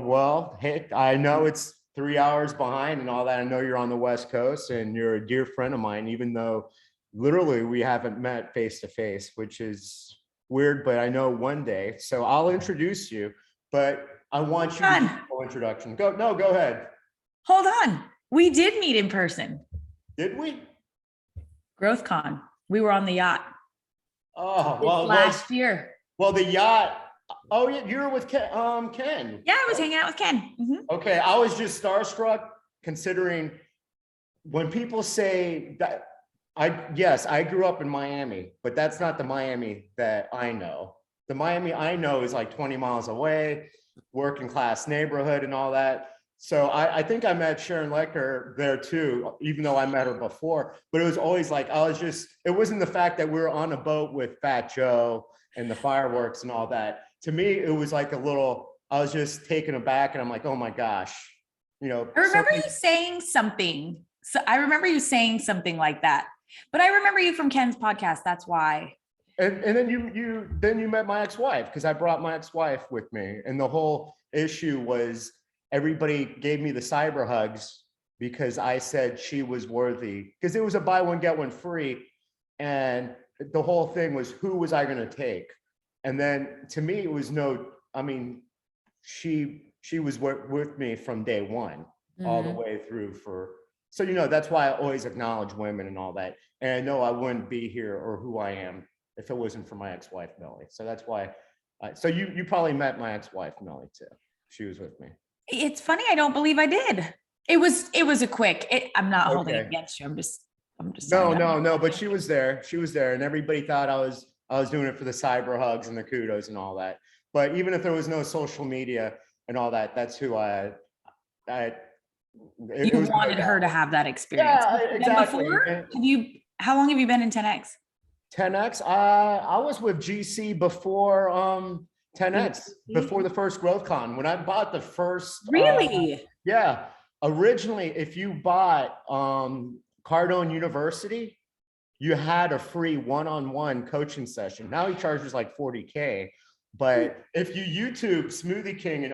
Well, hey, I know it's 3 hours behind and all that. I know you're on the West Coast and you're a dear friend of mine, even though literally we haven't met face to face, which is weird, but I know one day. So I'll introduce you, but I want you to do a full introduction. Go ahead. Hold on. We did meet in person. Did we? GrowthCon. We were on the yacht. Oh, well, last year. Well, the yacht. Oh, yeah, you were with Ken. Yeah, I was hanging out with Ken. Mm-hmm. Okay, I was just starstruck considering when people say that. I grew up in Miami, but that's not the Miami that I know. The Miami I know is like 20 miles away, working class neighborhood and all that. So I think I met Sharon Lecker there too, even though I met her before, but it was always like, it wasn't the fact that we were on a boat with Fat Joe and the fireworks and all that. To me, it was like I was just taken aback and I'm like, oh my gosh, I remember you saying something. So I remember you saying something like that, but I remember you from Ken's podcast. That's why. And then you met my ex-wife, because I brought my ex-wife with me. And the whole issue was everybody gave me the cyber hugs because I said she was worthy, because it was a buy one, get one free. And the whole thing was, who was I going to take? And then to me, it was she was with me from day one, all the way through so, that's why I always acknowledge women and all that. And I know I wouldn't be here or who I am if it wasn't for my ex-wife, Melly. So that's why, so you probably met my ex-wife, Melly, too. She was with me. It's funny. I don't believe I did. It was a quick, I'm not holding it against you. I'm just. No, but she was there. And everybody thought I was doing it for the cyber hugs and the kudos and all that. But even if there was no social media and all that, that's who you wanted her to have that experience. Yeah, exactly. How long have you been in 10X? 10X, I was with GC before 10X, before the first GrowthCon. When I bought the first, really? Yeah, originally, if you bought Cardone University, you had a free one-on-one coaching session. Now he charges like $40K, but if you YouTube Smoothie King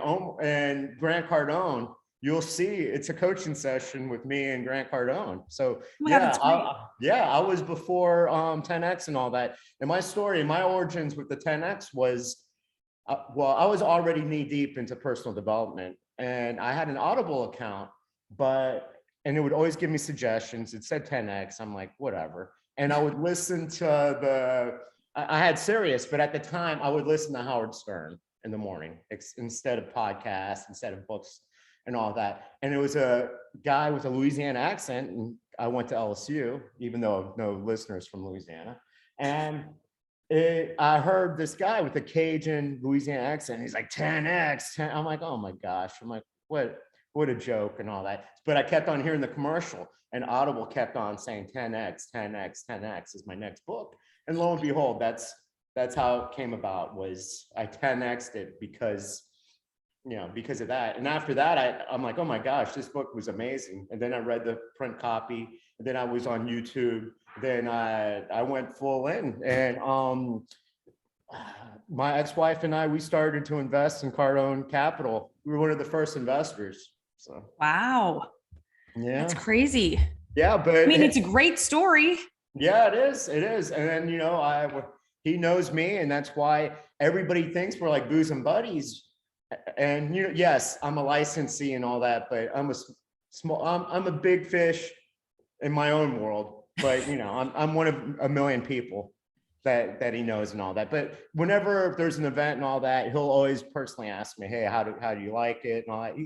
and Grant Cardone, you'll see it's a coaching session with me and Grant Cardone. So I was before 10X and all that. And my origins with the 10X was, I was already knee deep into personal development, and I had an Audible account, and it would always give me suggestions. It said 10X. I'm like, whatever. And I would listen to I had Sirius, but at the time I would listen to Howard Stern in the morning instead of podcasts, instead of books and all that. And it was a guy with a Louisiana accent, and I went to LSU, even though no listeners from Louisiana. And I heard this guy with a Cajun Louisiana accent. He's like 10X. I'm like, oh my gosh. I'm like, what a joke and all that. But I kept on hearing the commercial, and Audible kept on saying 10X, 10X, 10X is my next book. And lo and behold, that's how it came about. Was I 10X'd it because of that. And after that, I'm like, oh my gosh, this book was amazing. And then I read the print copy, and then I was on YouTube. Then I went full in, and my ex-wife and we started to invest in Cardone Capital. We were one of the first investors. So wow, yeah, that's crazy. Yeah, but I mean, it's a great story. Yeah, it is. And then he knows me, and that's why everybody thinks we're like bosom buddies. And yes, I'm a licensee and all that, but I'm a big fish in my own world. But I'm one of a million people that he knows and all that. But whenever there's an event and all that, he'll always personally ask me, hey, how do you like it and all that.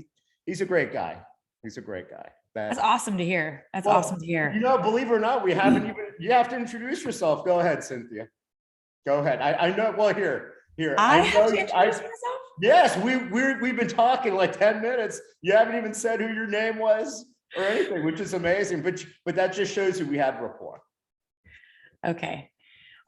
He's a great guy. He's a great guy. That's awesome to hear. Awesome to hear. Believe it or not, you have to introduce yourself. Go ahead, Cynthia. Go ahead. I know. Well, here. I have to introduce myself? Yes, we've been talking like 10 minutes. You haven't even said who your name was or anything, which is amazing. But that just shows you we have rapport. Okay.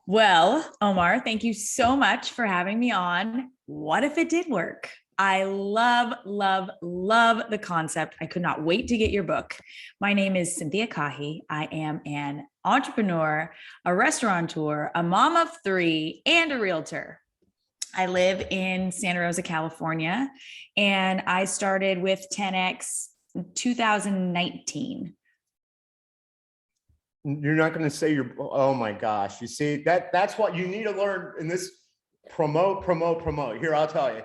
Well, Omar, thank you so much for having me on. What if it did work? I love, love, love the concept. I could not wait to get your book. My name is Cynthia Kahi. I am an entrepreneur, a restaurateur, a mom of 3, and a realtor. I live in Santa Rosa, California, and I started with 10X in 2019. You're not going to say oh my gosh. You see, that's what you need to learn in this. Promote. Here, I'll tell you.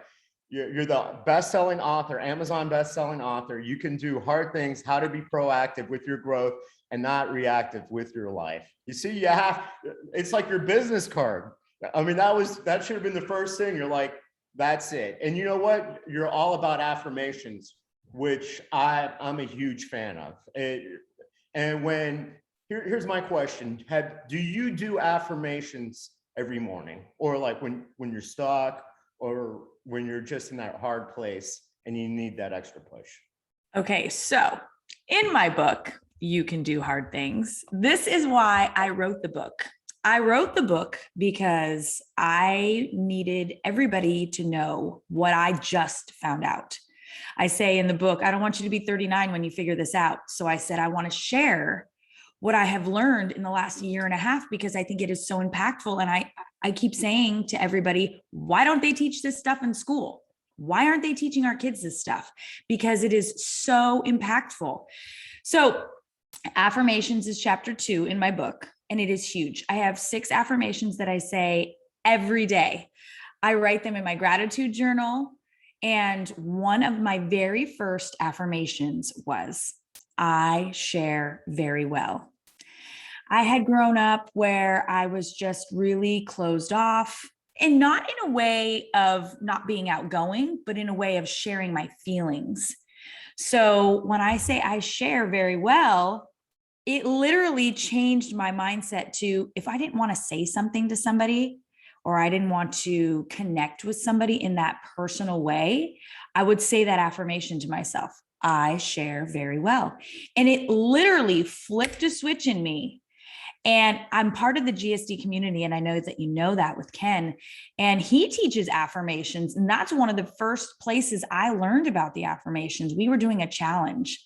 You're the best-selling author, Amazon best-selling author. You can do hard things, how to be proactive with your growth and not reactive with your life. You see, it's like your business card. I mean, that should have been the first thing. You're like, that's it. And you know what? You're all about affirmations, which I'm a huge fan of. Here's my question. Do you do affirmations every morning, or like when you're stuck, or when you're just in that hard place and you need that extra push? Okay, so in my book, You Can Do Hard Things, this is why I wrote the book. I wrote the book because I needed everybody to know what I just found out. I say in the book, I don't want you to be 39 when you figure this out. So I said, I want to share what I have learned in the last year and a half, because I think it is so impactful. And I keep saying to everybody, why don't they teach this stuff in school? Why aren't they teaching our kids this stuff? Because it is so impactful. So affirmations is chapter 2 in my book, and it is huge. I have 6 affirmations that I say every day. I write them in my gratitude journal. And one of my very first affirmations was, I share very well. I had grown up where I was just really closed off, and not in a way of not being outgoing, but in a way of sharing my feelings. So when I say I share very well, it literally changed my mindset to, if I didn't want to say something to somebody, or I didn't want to connect with somebody in that personal way, I would say that affirmation to myself. I share very well. And it literally flipped a switch in me. And I'm part of the GSD community, and I know that you know that with Ken, and he teaches affirmations. And that's one of the first places I learned about the affirmations. We were doing a challenge,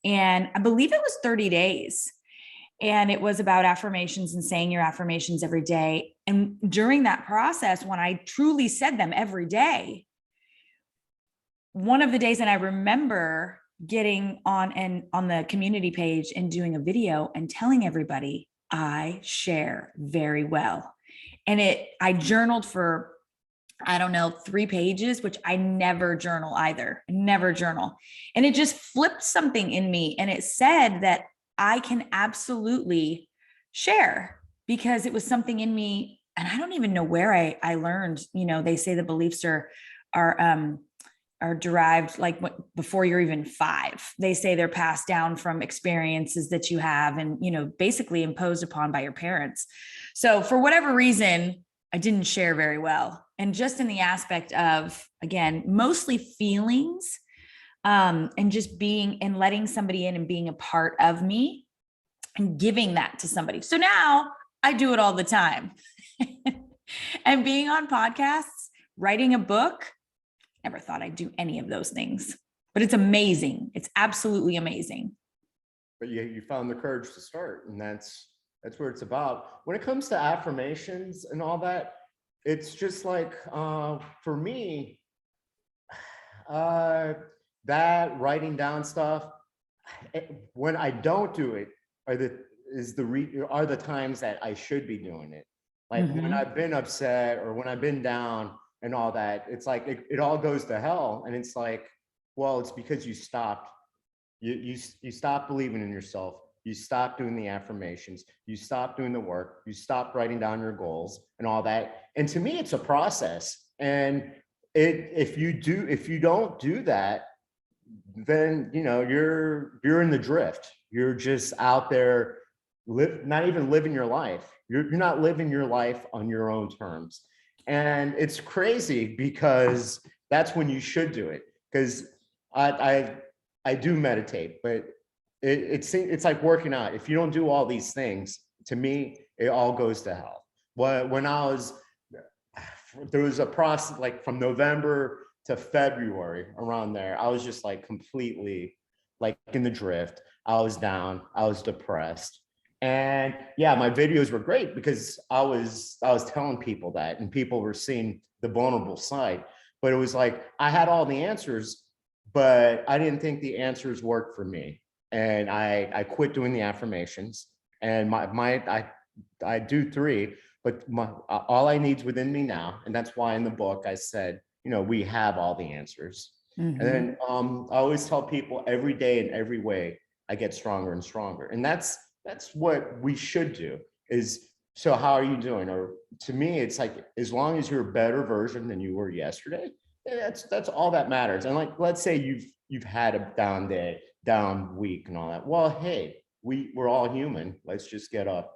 and I believe it was 30 days. And it was about affirmations and saying your affirmations every day. And during that process, when I truly said them every day, one of the days, and I remember getting on the community page and doing a video and telling everybody, I share very well. And I journaled for, I don't know, 3 pages, which I never journal either, never journal. And it just flipped something in me. And it said that I can absolutely share, because it was something in me. And I don't even know where I learned, they say the beliefs are derived like before you're even 5. They say they're passed down from experiences that you have, and, basically imposed upon by your parents. So for whatever reason, I didn't share very well. And just in the aspect of, again, mostly feelings, and just being and letting somebody in and being a part of me and giving that to somebody. So now I do it all the time. And being on podcasts, writing a book, never thought I'd do any of those things, but it's amazing. It's absolutely amazing. But you found the courage to start, and that's where it's about. When it comes to affirmations and all that, it's just like, for me, that writing down stuff, when I don't do it, are the times that I should be doing it. Like when I've been upset or when I've been down and all that, it's like it all goes to hell. And it's like, well, it's because you stopped. You stopped believing in yourself. You stopped doing the affirmations. You stopped doing the work. You stopped writing down your goals and all that. And to me, it's a process. And if you don't do that, then you're in the drift. You're just out there, not even living your life. You're not living your life on your own terms. And it's crazy, because that's when you should do it. Because I do meditate, but it's like working out. If you don't do all these things, to me, it all goes to hell. When there was a process, like from November to February, around there, I was just like completely like in the drift. I was down, I was depressed. And yeah, my videos were great because I was telling people that, and people were seeing the vulnerable side. But it was like I had all the answers, but I didn't think the answers worked for me. And I quit doing the affirmations. And I do three, but all I need is within me now. And that's why in the book I said, we have all the answers. And Mhm. then I always tell people every day in every way, I get stronger and stronger. And that's what we should do is, so how are you doing? Or to me, it's like, as long as you're a better version than you were yesterday, that's all that matters. And like, let's say you've had a down day, down week and all that. Well, hey, we're all human. Let's just get up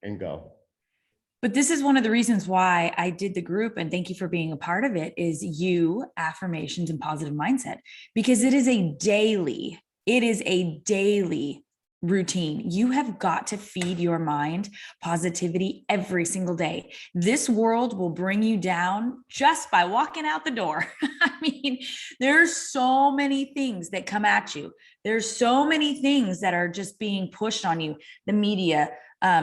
and go. But this is one of the reasons why I did the group, and thank you for being a part of it, is you, affirmations and positive mindset, because it is a daily routine. You have got to feed your mind positivity every single day. This world will bring you down just by walking out the door. I mean, there's so many things that come at you. There's so many things that are just being pushed on you. The media,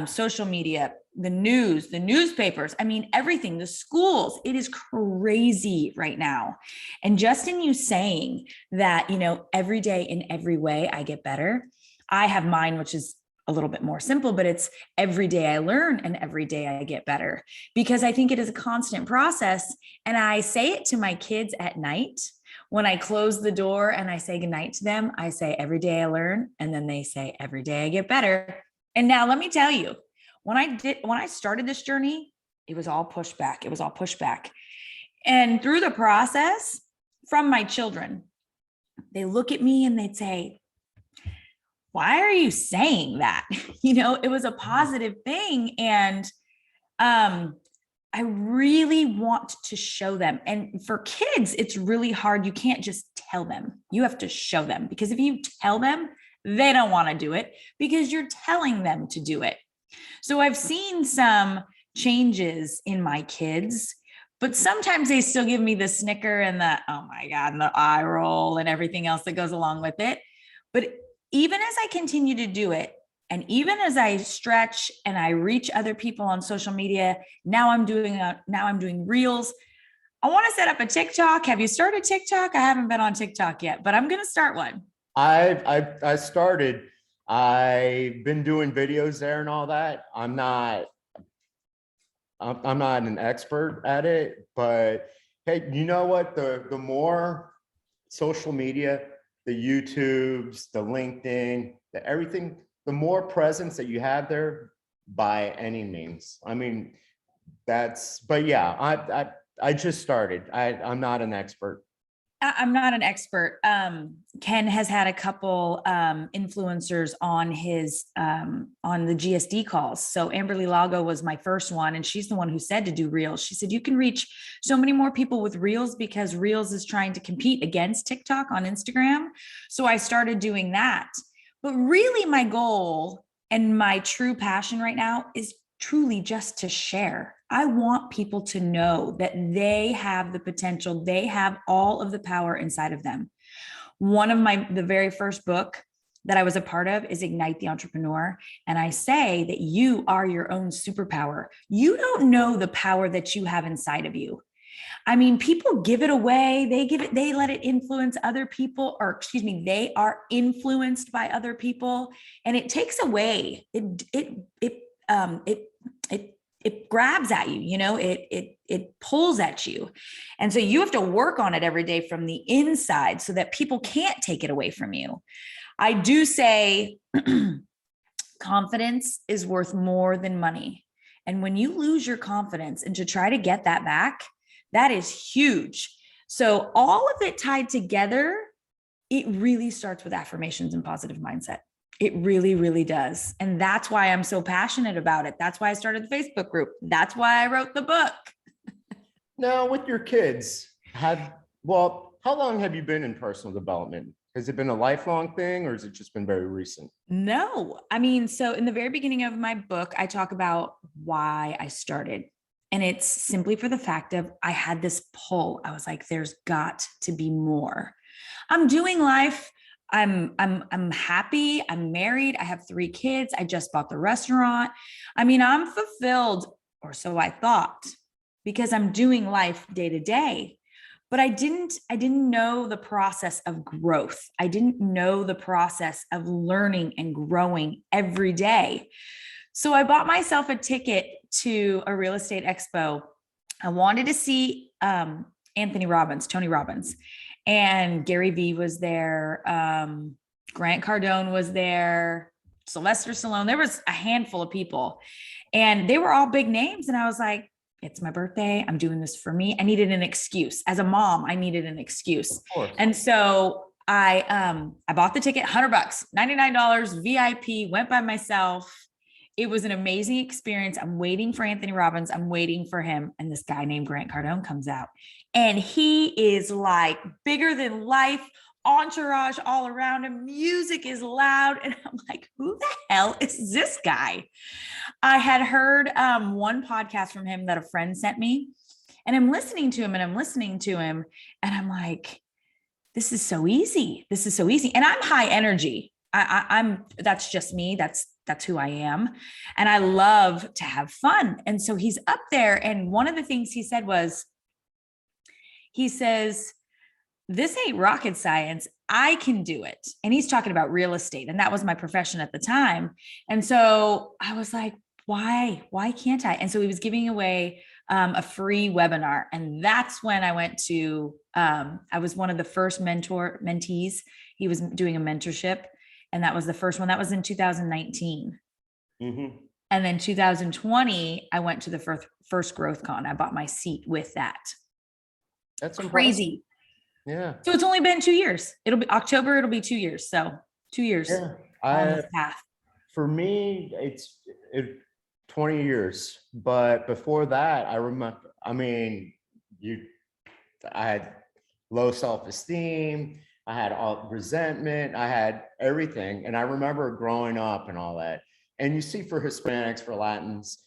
social media, the news, the newspapers, I mean, everything, the schools, it is crazy right now. And just in you saying that, every day in every way I get better, I have mine, which is a little bit more simple, but it's every day I learn and every day I get better, because I think it is a constant process. And I say it to my kids at night. When I close the door and I say goodnight to them, I say, every day I learn. And then they say, every day I get better. And now let me tell you, when I started this journey, it was all pushback. It was all pushback. And through the process, from my children, they look at me and they'd say, why are you saying that? It was a positive thing. And I really want to show them. And for kids, it's really hard. You can't just tell them. You have to show them, because if you tell them, they don't want to do it because you're telling them to do it. So I've seen some changes in my kids, but sometimes they still give me the snicker and the, oh my God, and the eye roll and everything else that goes along with it. But even as I continue to do it, and even as I stretch and I reach other people on social media, now I'm doing reels. I want to set up a TikTok. Have you started TikTok? I haven't been on TikTok yet, but I'm going to start one. I started. I've been doing videos there and all that. I'm not an expert at it, but hey, you know what? The more social media, the YouTubes, the LinkedIn, the everything, the more presence that you have there, by any means. I mean, but yeah, I just started. I'm not an expert. I'm not an expert. Ken has had a couple influencers on his on the GSD calls. So Amberly Lago was my first one, and she's the one who said to do reels. She said you can reach so many more people with reels because reels is trying to compete against TikTok on Instagram. So I started doing that. But really, my goal and my true passion right now is truly just to share. I want people to know that they have the potential, they have all of the power inside of them. One of the very first book that I was a part of is Ignite the Entrepreneur. And I say that you are your own superpower. You don't know the power that you have inside of you. I mean, people give it away. They let it influence other people, or excuse me, they are influenced by other people, and it takes away, it grabs at you, it pulls at you. And so you have to work on it every day from the inside so that people can't take it away from you. I do say confidence is worth more than money. And when you lose your confidence and to try to get that back, that is huge. So all of it tied together, it really starts with affirmations and positive mindset. It really, really does. And that's why I'm so passionate about it. That's why I started the Facebook group. That's why I wrote the book. Now, with your kids, how long have you been in personal development? Has it been a lifelong thing, or has it just been very recent? No, I mean, so in the very beginning of my book, I talk about why I started. And it's simply for the fact of I had this pull. I was like, there's got to be more. I'm doing life. I'm happy. I'm married. I have 3 kids. I just bought the restaurant. I mean, I'm fulfilled, or so I thought, because I'm doing life day to day. But I didn't know the process of growth. I didn't know the process of learning and growing every day. So I bought myself a ticket to a real estate expo. I wanted to see Anthony Robbins, Tony Robbins, and Gary Vee was there. Grant Cardone was there. Sylvester Stallone. There was a handful of people, and they were all big names. And I was like, it's my birthday. I'm doing this for me. I needed an excuse. As a mom, I needed an excuse. Of course. And so I bought the ticket, $100, $99 VIP, went by myself. It was an amazing experience. I'm waiting for Anthony Robbins. I'm waiting for him. And this guy named Grant Cardone comes out, and he is like bigger than life, entourage all around him. Music is loud. And I'm like, who the hell is this guy? I had heard one podcast from him that a friend sent me, and I'm listening to him and I'm listening to him. And I'm like, this is so easy. This is so easy. And I'm high energy. I'm that's just me. That's who I am. And I love to have fun. And so he's up there. And one of the things he said was, he says, this ain't rocket science. I can do it. And he's talking about real estate. And that was my profession at the time. And so I was like, why can't I? And so he was giving away a free webinar. And that's when I went to, I was one of the first mentees. He was doing a mentorship. And that was the first one. That was in 2019. Mm-hmm. And then 2020, I went to the first Growth Con. I bought my seat with that. That's crazy. Impressive. Yeah. So it's only been 2 years. It'll be October. It'll be 2 years. So 2 years on this path. For me, it's 20 years. But before that, I remember, I had low self-esteem. I had all resentment. I had everything. And I remember growing up and all that. And you see for Hispanics, for Latins,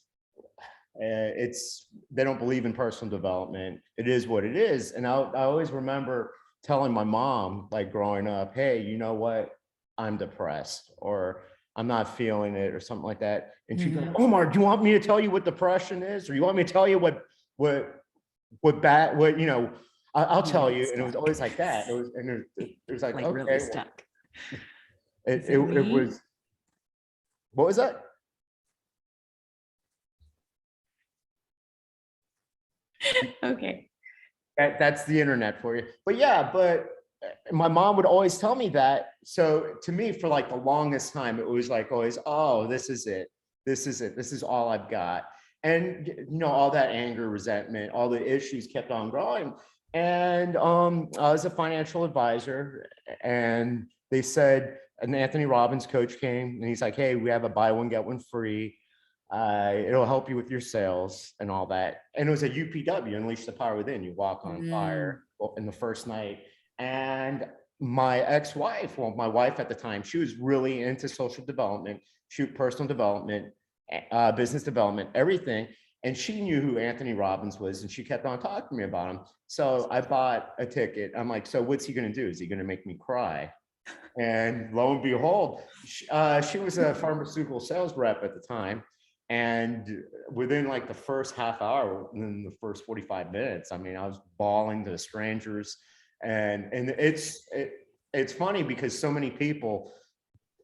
they don't believe in personal development. It is what it is. And I always remember telling my mom, like growing up, hey, you know what? I'm depressed, or I'm not feeling it, or something like that. And she'd go, Omar, do you want me to tell you what depression is? Or you want me to tell you I'll tell you. And it was always like that. It was like okay, really stuck. It was, what was that? Okay. That's the internet for you. But yeah, my mom would always tell me that. So to me, for like the longest time, it was like always, oh, this is it. This is it. This is all I've got. And all that anger, resentment, all the issues kept on growing. And I was a financial advisor, and they said, an Anthony Robbins coach came, and he's like, hey, we have a buy one, get one free. It'll help you with your sales and all that. And it was a UPW, Unleash the Power Within. You walk on fire in the first night. And my ex-wife, well, my wife at the time, she was really into social development, personal development, business development, everything. And she knew who Anthony Robbins was, and she kept on talking to me about him. So I bought a ticket. I'm like, so what's he going to do? Is he going to make me cry? And lo and behold, she was a pharmaceutical sales rep at the time. And within like the first half hour, in the first 45 minutes, I mean, I was bawling to strangers. And it's funny because so many people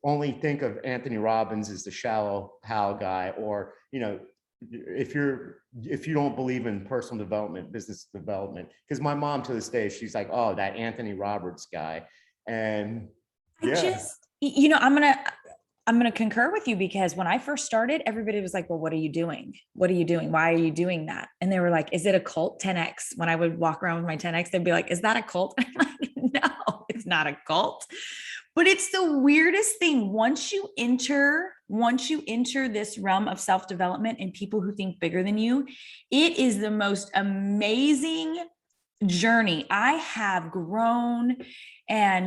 only think of Anthony Robbins as the shallow Hal guy, or, if you don't believe in personal development, business development, because my mom to this day, she's like, oh, that Anthony Roberts guy. And yeah. I'm going to concur with you, because when I first started, everybody was like, well, what are you doing? What are you doing? Why are you doing that? And they were like, is it a cult? 10X. When I would walk around with my 10X, they'd be like, is that a cult? I'm like, no, it's not a cult. But it's the weirdest thing. Once you enter this realm of self-development and people who think bigger than you, it is the most amazing journey. I have grown, and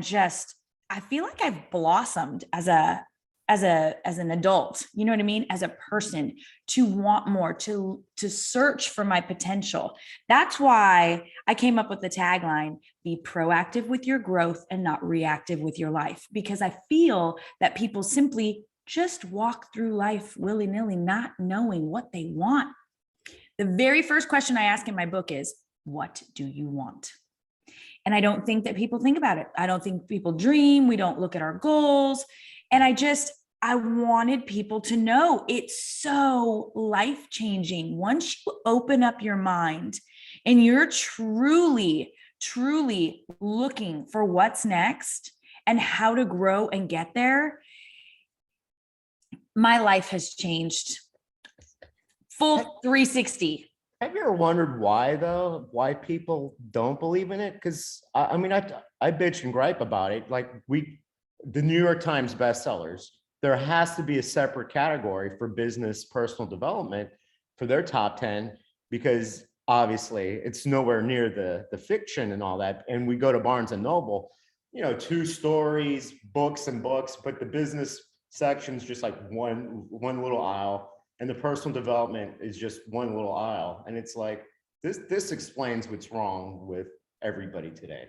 I feel like I've blossomed as a as an adult, you know what I mean? As a person, to want more, to search for my potential. That's why I came up with the tagline, be proactive with your growth and not reactive with your life. Because I feel that people simply just walk through life willy-nilly, not knowing what they want. The very first question I ask in my book is, what do you want? And I don't think that people think about it. I don't think people dream. We don't look at our goals. And I wanted people to know it's so life-changing. Once you open up your mind and you're truly, truly looking for what's next and how to grow and get there, my life has changed full 360. Have you ever wondered why though? Why people don't believe in it? Because I mean, I bitch and gripe about it. Like the New York Times bestsellers, there has to be a separate category for business personal development for their top 10, because obviously it's nowhere near the fiction and all that. And we go to Barnes and Noble, 2 stories, books and books, but the business section's just like one little aisle. And the personal development is just one little aisle. And it's like, this explains what's wrong with everybody today.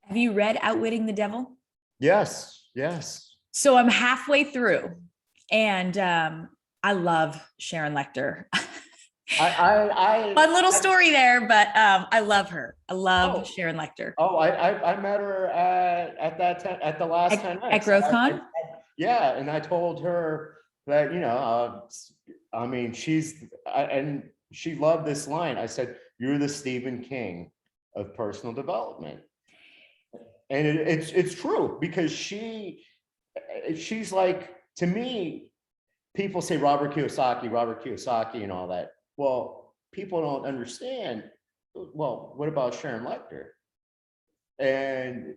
Have you read Outwitting the Devil? Yes, yes. So I'm halfway through, and I love Sharon Lecter. Fun little story there, but I love her. I love Sharon Lecter. Oh, I met her at the last 10 at GrowthCon. Yeah, and I told her that, I mean, and she loved this line. I said, "You're the Stephen King of personal development." And it's true, because she's like, to me, people say Robert Kiyosaki and all that. Well, people don't understand. Well, what about Sharon Lecter? And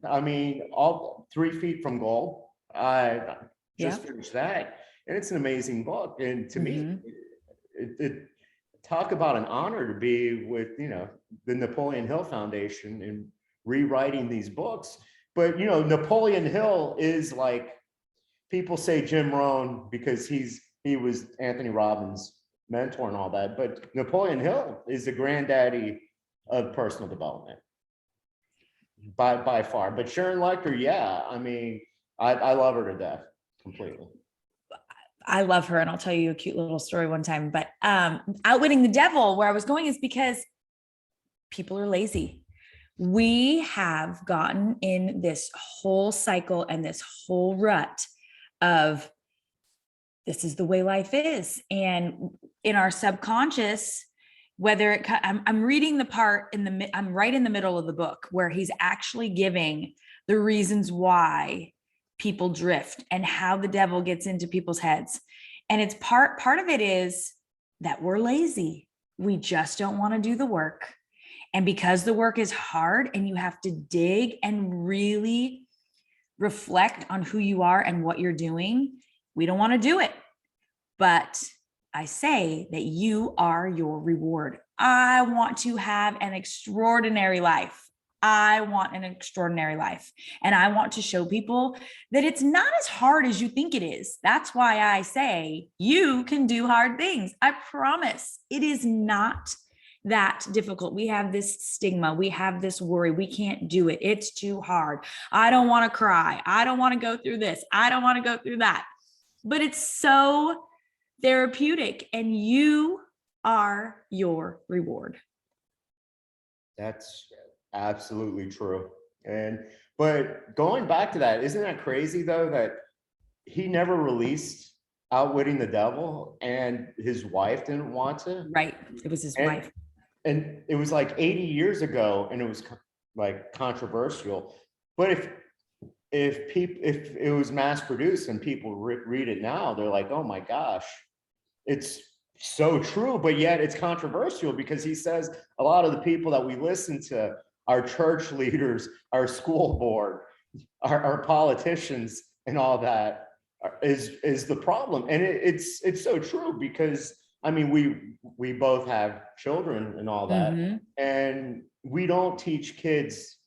I mean, all 3 Feet from Gold. I just finished that, and it's an amazing book. And to me, it talk about an honor to be with the Napoleon Hill Foundation and rewriting these books. But Napoleon Hill is like, people say Jim Rohn because he was Anthony Robbins' mentor and all that, but Napoleon Hill is the granddaddy of personal development by far. But Sharon Lecter, yeah, I mean, I love her to death completely. I love her, and I'll tell you a cute little story one time. But Outwitting the Devil, where I was going is because people are lazy. We have gotten in this whole cycle and this whole rut of, this is the way life is. And in our subconscious, I'm reading the part I'm right in the middle of the book where he's actually giving the reasons why people drift and how the devil gets into people's heads. And it's part of it is that we're lazy. We just don't want to do the work. And because the work is hard and you have to dig and really reflect on who you are and what you're doing, we don't want to do it. But I say that you are your reward. I want to have an extraordinary life. I want an extraordinary life. And I want to show people that it's not as hard as you think it is. That's why I say you can do hard things. I promise it is not that difficult. We have this stigma. We have this worry. We can't do it. It's too hard. I don't want to cry. I don't want to go through this. I don't want to go through that. But it's so therapeutic, and you are your reward. That's absolutely true. But going back to that, isn't that crazy though, that he never released Outwitting the Devil and his wife didn't want to? Right. It was his wife. And it was like 80 years ago, and it was like controversial. But if it was mass produced and people read it now, they're like, oh my gosh, it's so true. But yet it's controversial because he says a lot of the people that we listen to, our church leaders, our school board, our politicians and all that is the problem. And it's so true, because I mean, we both have children and all that, and we don't teach kids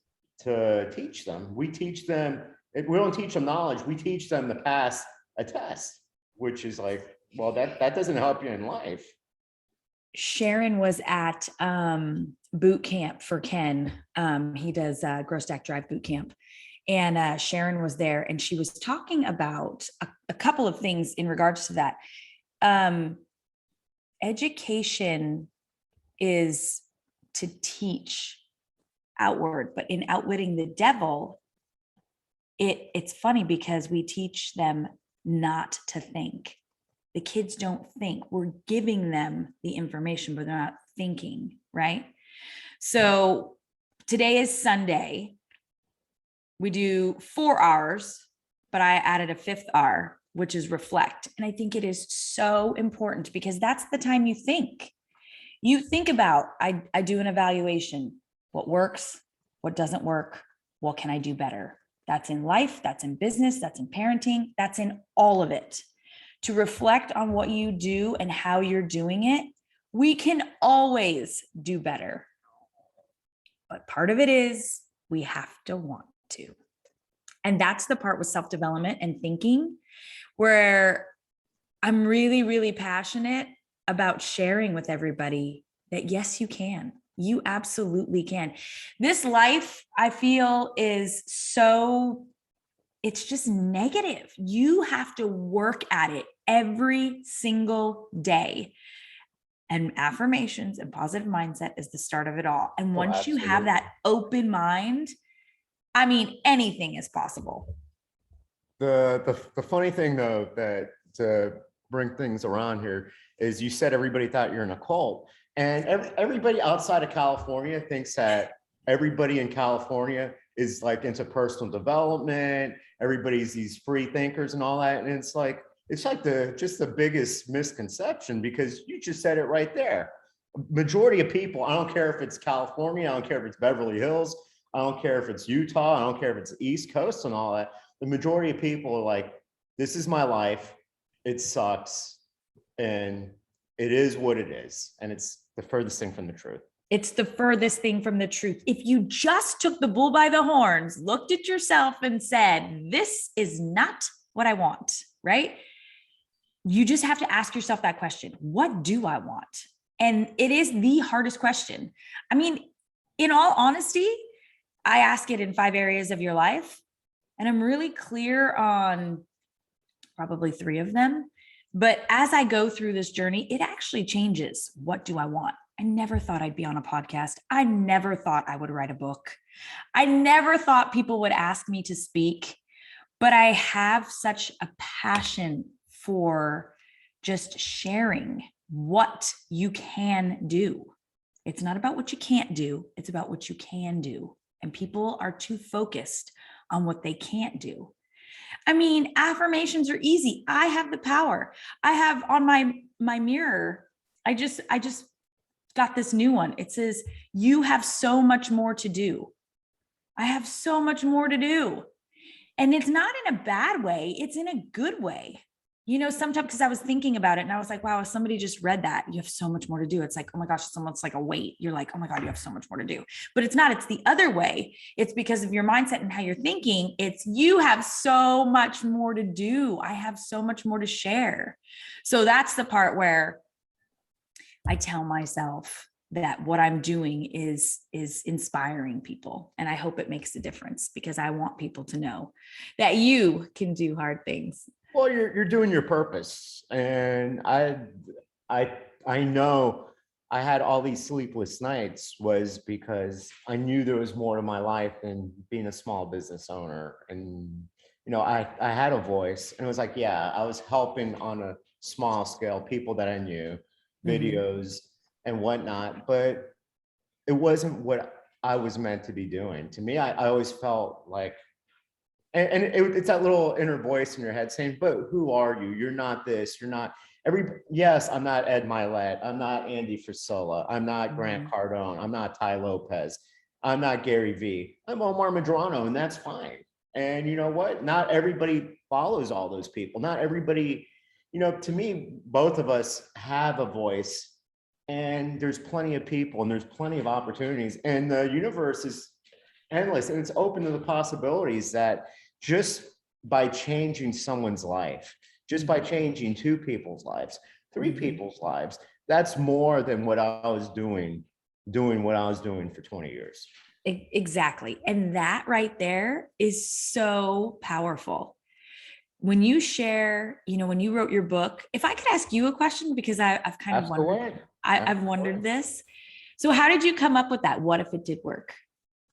to teach them. We teach them We don't teach them knowledge. We teach them to pass a test, which is like, well, that doesn't help you in life. Sharon was at boot camp for Ken. He does Grow Stack Drive boot camp. And Sharon was there and she was talking about a couple of things in regards to that. Education is to teach outward, but in outwitting the devil, it's funny because we teach them not to think. The kids don't think. We're giving them the information, but they're not thinking, right? So today is Sunday. We do 4 hours, but I added a 5th hour, which is reflect. And I think it is so important because that's the time you think. You think about, I do an evaluation. What works? What doesn't work? What can I do better? That's in life, that's in business, that's in parenting, that's in all of it. To reflect on what you do and how you're doing it, we can always do better. But part of it is we have to want to. And that's the part with self-development and thinking where I'm really, really passionate about sharing with everybody that yes, you can. You absolutely can. This life, I feel, is so, it's just negative. You have to work at it every single day. And affirmations and positive mindset is the start of it all. And once you have that open mind, I mean, anything is possible. The funny thing though, that to bring things around here is you said everybody thought you're in a cult. And everybody outside of California thinks that everybody in California is like into personal development. Everybody's these free thinkers and all that. And it's like just the biggest misconception, because you just said it right there. Majority of people, I don't care if it's California, I don't care if it's Beverly Hills, I don't care if it's Utah, I don't care if it's the East Coast and all that. The majority of people are like, this is my life. It sucks. And it is what it is. And it's the furthest thing from the truth. It's the furthest thing from the truth. If you just took the bull by the horns, looked at yourself and said, this is not what I want, right? You just have to ask yourself that question. What do I want? And it is the hardest question. I mean, in all honesty, I ask it in 5 areas of your life, and I'm really clear on probably 3 of them. But as I go through this journey, it actually changes. What do I want? I never thought I'd be on a podcast. I never thought I would write a book. I never thought people would ask me to speak, but I have such a passion for just sharing what you can do. It's not about what you can't do. It's about what you can do. And people are too focused on what they can't do. I mean, affirmations are easy. I have the power. I have on my mirror, I just got this new one. It says, you have so much more to do. I have so much more to do. And it's not in a bad way. It's in a good way. You know, sometimes, because I was thinking about it and I was like, wow, if somebody just read that, you have so much more to do. It's like, oh my gosh, it's almost like a weight. You're like, oh my God, you have so much more to do. But it's not, it's the other way. It's because of your mindset and how you're thinking. It's you have so much more to do. I have so much more to share. So that's the part where I tell myself that what I'm doing is inspiring people. And I hope it makes a difference, because I want people to know that you can do hard things. Well, you're doing your purpose. And I know I had all these sleepless nights was because I knew there was more to my life than being a small business owner. And, you know, I had a voice, and it was like, yeah, I was helping on a small scale, people that I knew, videos and whatnot, but it wasn't what I was meant to be doing. To me, I always felt like, it's that little inner voice in your head saying, but who are you? You're not this, you're not yes, I'm not Ed Milet, I'm not Andy Frisella, I'm not Grant Cardone, I'm not Ty Lopez, I'm not Gary Vee, I'm Omar Medrano, and that's fine. And you know what? Not everybody follows all those people. Not everybody, you know, to me, both of us have a voice, and there's plenty of people and there's plenty of opportunities, and the universe is endless, and it's open to the possibilities that just by changing someone's life, just by changing 2 people's lives, 3 people's lives, that's more than what I was doing what I was doing for 20 years. Exactly. And that right there is so powerful. When you share, when you wrote your book, if I could ask you a question, because I've kind of wondered, I've wondered this. So how did you come up with that? What if it did work?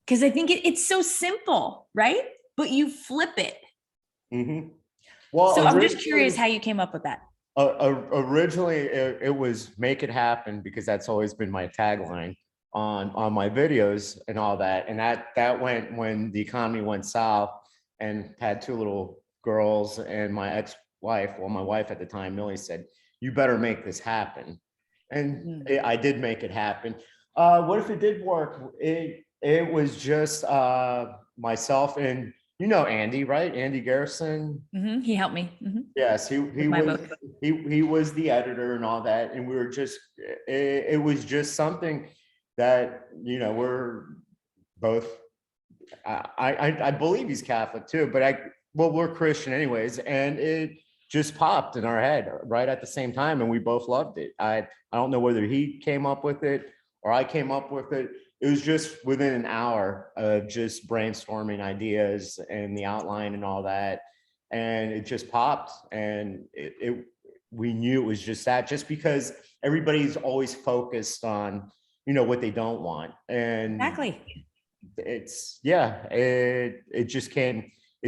Because I think it's so simple, right? But you flip it. Mm-hmm. Well, so I'm just curious how you came up with that. Originally, it was make it happen, because that's always been my tagline on my videos and all that. And that went when the economy went south, and had 2 little girls, and my ex-wife, well, my wife at the time, Millie, said, "You better make this happen." And I did make it happen. What if it did work? It was just myself and Andy, right? Andy Garrison. He helped me. Yes, he was the editor and all that, and we were just it was just something that we're both. I believe he's Catholic too, but we're Christian anyways, and it just popped in our head right at the same time, and we both loved it. I don't know whether he came up with it or I came up with it. It was just within an hour of just brainstorming ideas and the outline and all that, and it just popped. And we knew it was just that, just because everybody's always focused on what they don't want, and exactly. It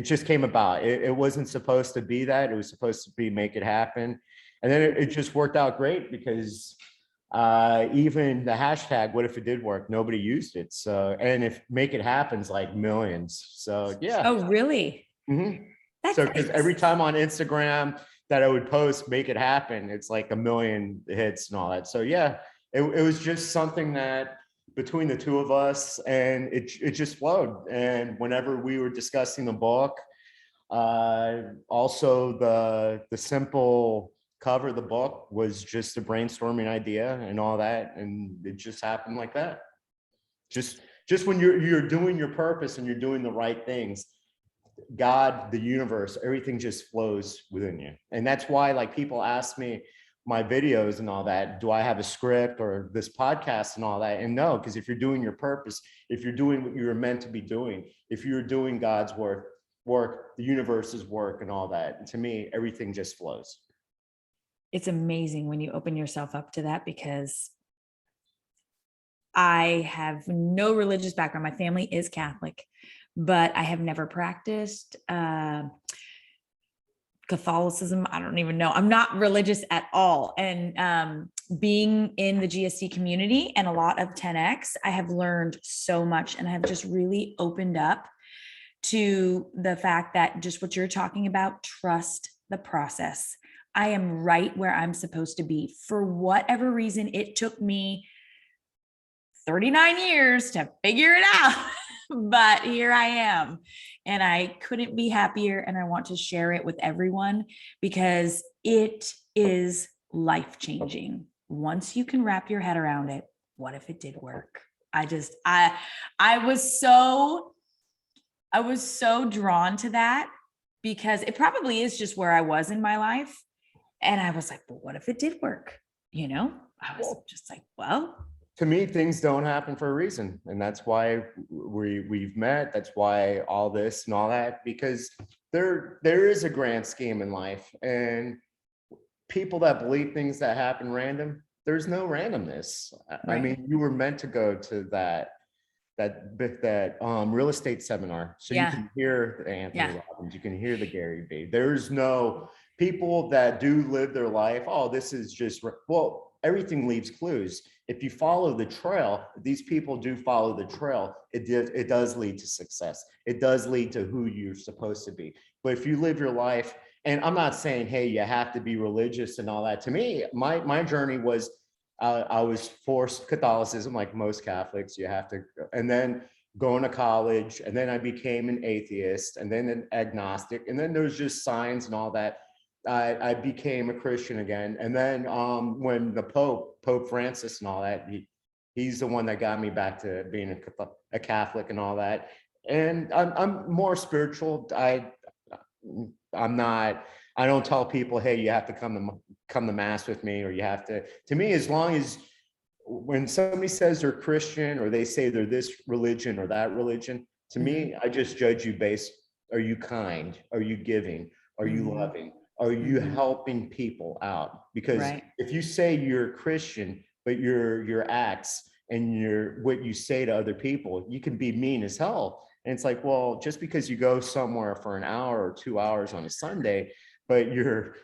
just came about. It wasn't supposed to be that. It was supposed to be make it happen, and then it just worked out great, because even the hashtag what if it did work, nobody used it. So, and if make it happens, like millions. So yeah. Oh really? So because every time on Instagram that I would post make it happen, it's like 1 million hits and all that. So yeah, it was just something that between the 2 of us, and it just flowed. And whenever we were discussing the book, also the simple cover of the book was just a brainstorming idea and all that, and it just happened like that. Just when you're doing your purpose and you're doing the right things, God, the universe, everything just flows within you. And that's why, like, people ask me my videos and all that, do I have a script or this podcast and all that? And no, because if you're doing your purpose, if you're doing what you're meant to be doing, if you're doing God's work, the universe's work and all that, and to me, everything just flows. It's amazing when you open yourself up to that, because I have no religious background. My family is Catholic, but I have never practiced Catholicism. I don't even know. I'm not religious at all. And being in the GSD community and a lot of 10X, I have learned so much, and I have just really opened up to the fact that just what you're talking about, trust the process. I am right where I'm supposed to be. For whatever reason, it took me 39 years to figure it out, but here I am, and I couldn't be happier. And I want to share it with everyone, because it is life-changing. Once you can wrap your head around it, what if it did work? I was so drawn to that, because it probably is just where I was in my life. And I was like, well, what if it did work? I was just like, well, to me, things don't happen for a reason. And that's why we've met. That's why all this and all that, because there is a grand scheme in life, and people that believe things that happen random, there's no randomness. Right. I mean, you were meant to go to that real estate seminar, so you can hear the Anthony Robbins, you can hear the Gary Vee. There's no people that do live their life. Oh, this is just, well, everything leaves clues. If you follow the trail, these people do follow the trail. It does lead to success. It does lead to who you're supposed to be. But if you live your life, and I'm not saying, hey, you have to be religious and all that. To me, my journey was, I was forced Catholicism, like most Catholics, you have to, and then going to college, and then I became an atheist, and then an agnostic, and then there's just signs and all that. I became a Christian again, and then when the Pope Francis and all that, he's the one that got me back to being a Catholic and all that. And I'm more spiritual. I'm not, I don't tell people, hey, you have to come to mass with me, or you have to me, as long as when somebody says they're Christian or they say they're this religion or that religion, to me, I just judge you based, are you kind? Are you giving? Are you Mhm. loving? Are you Mhm. helping people out? Because Right. if you say you're Christian, but your acts and what you say to other people, you can be mean as hell. And it's like, well, just because you go somewhere for an hour or 2 hours on a Sunday, but your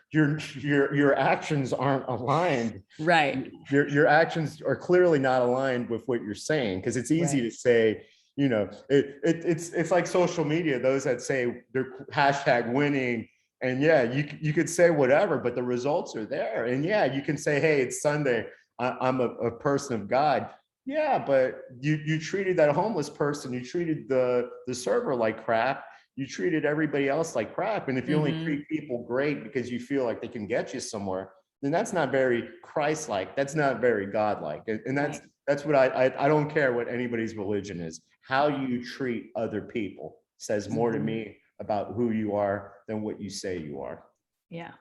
actions aren't aligned, Right. your actions are clearly not aligned with what you're saying. Because it's easy Right. to say, it's like social media, those that say they're hashtag winning, and yeah, you could say whatever, but the results are there. And yeah, you can say, hey, it's Sunday, I'm a person of God. Yeah, but you treated that homeless person, you treated the server like crap, you treated everybody else like crap. And if you only Mhm. treat people great because you feel like they can get you somewhere, then that's not very Christ-like. That's not very God-like. And Right. that's what I don't care what anybody's religion is. How you treat other people says more to Mhm. me about who you are than what you say you are. Yeah.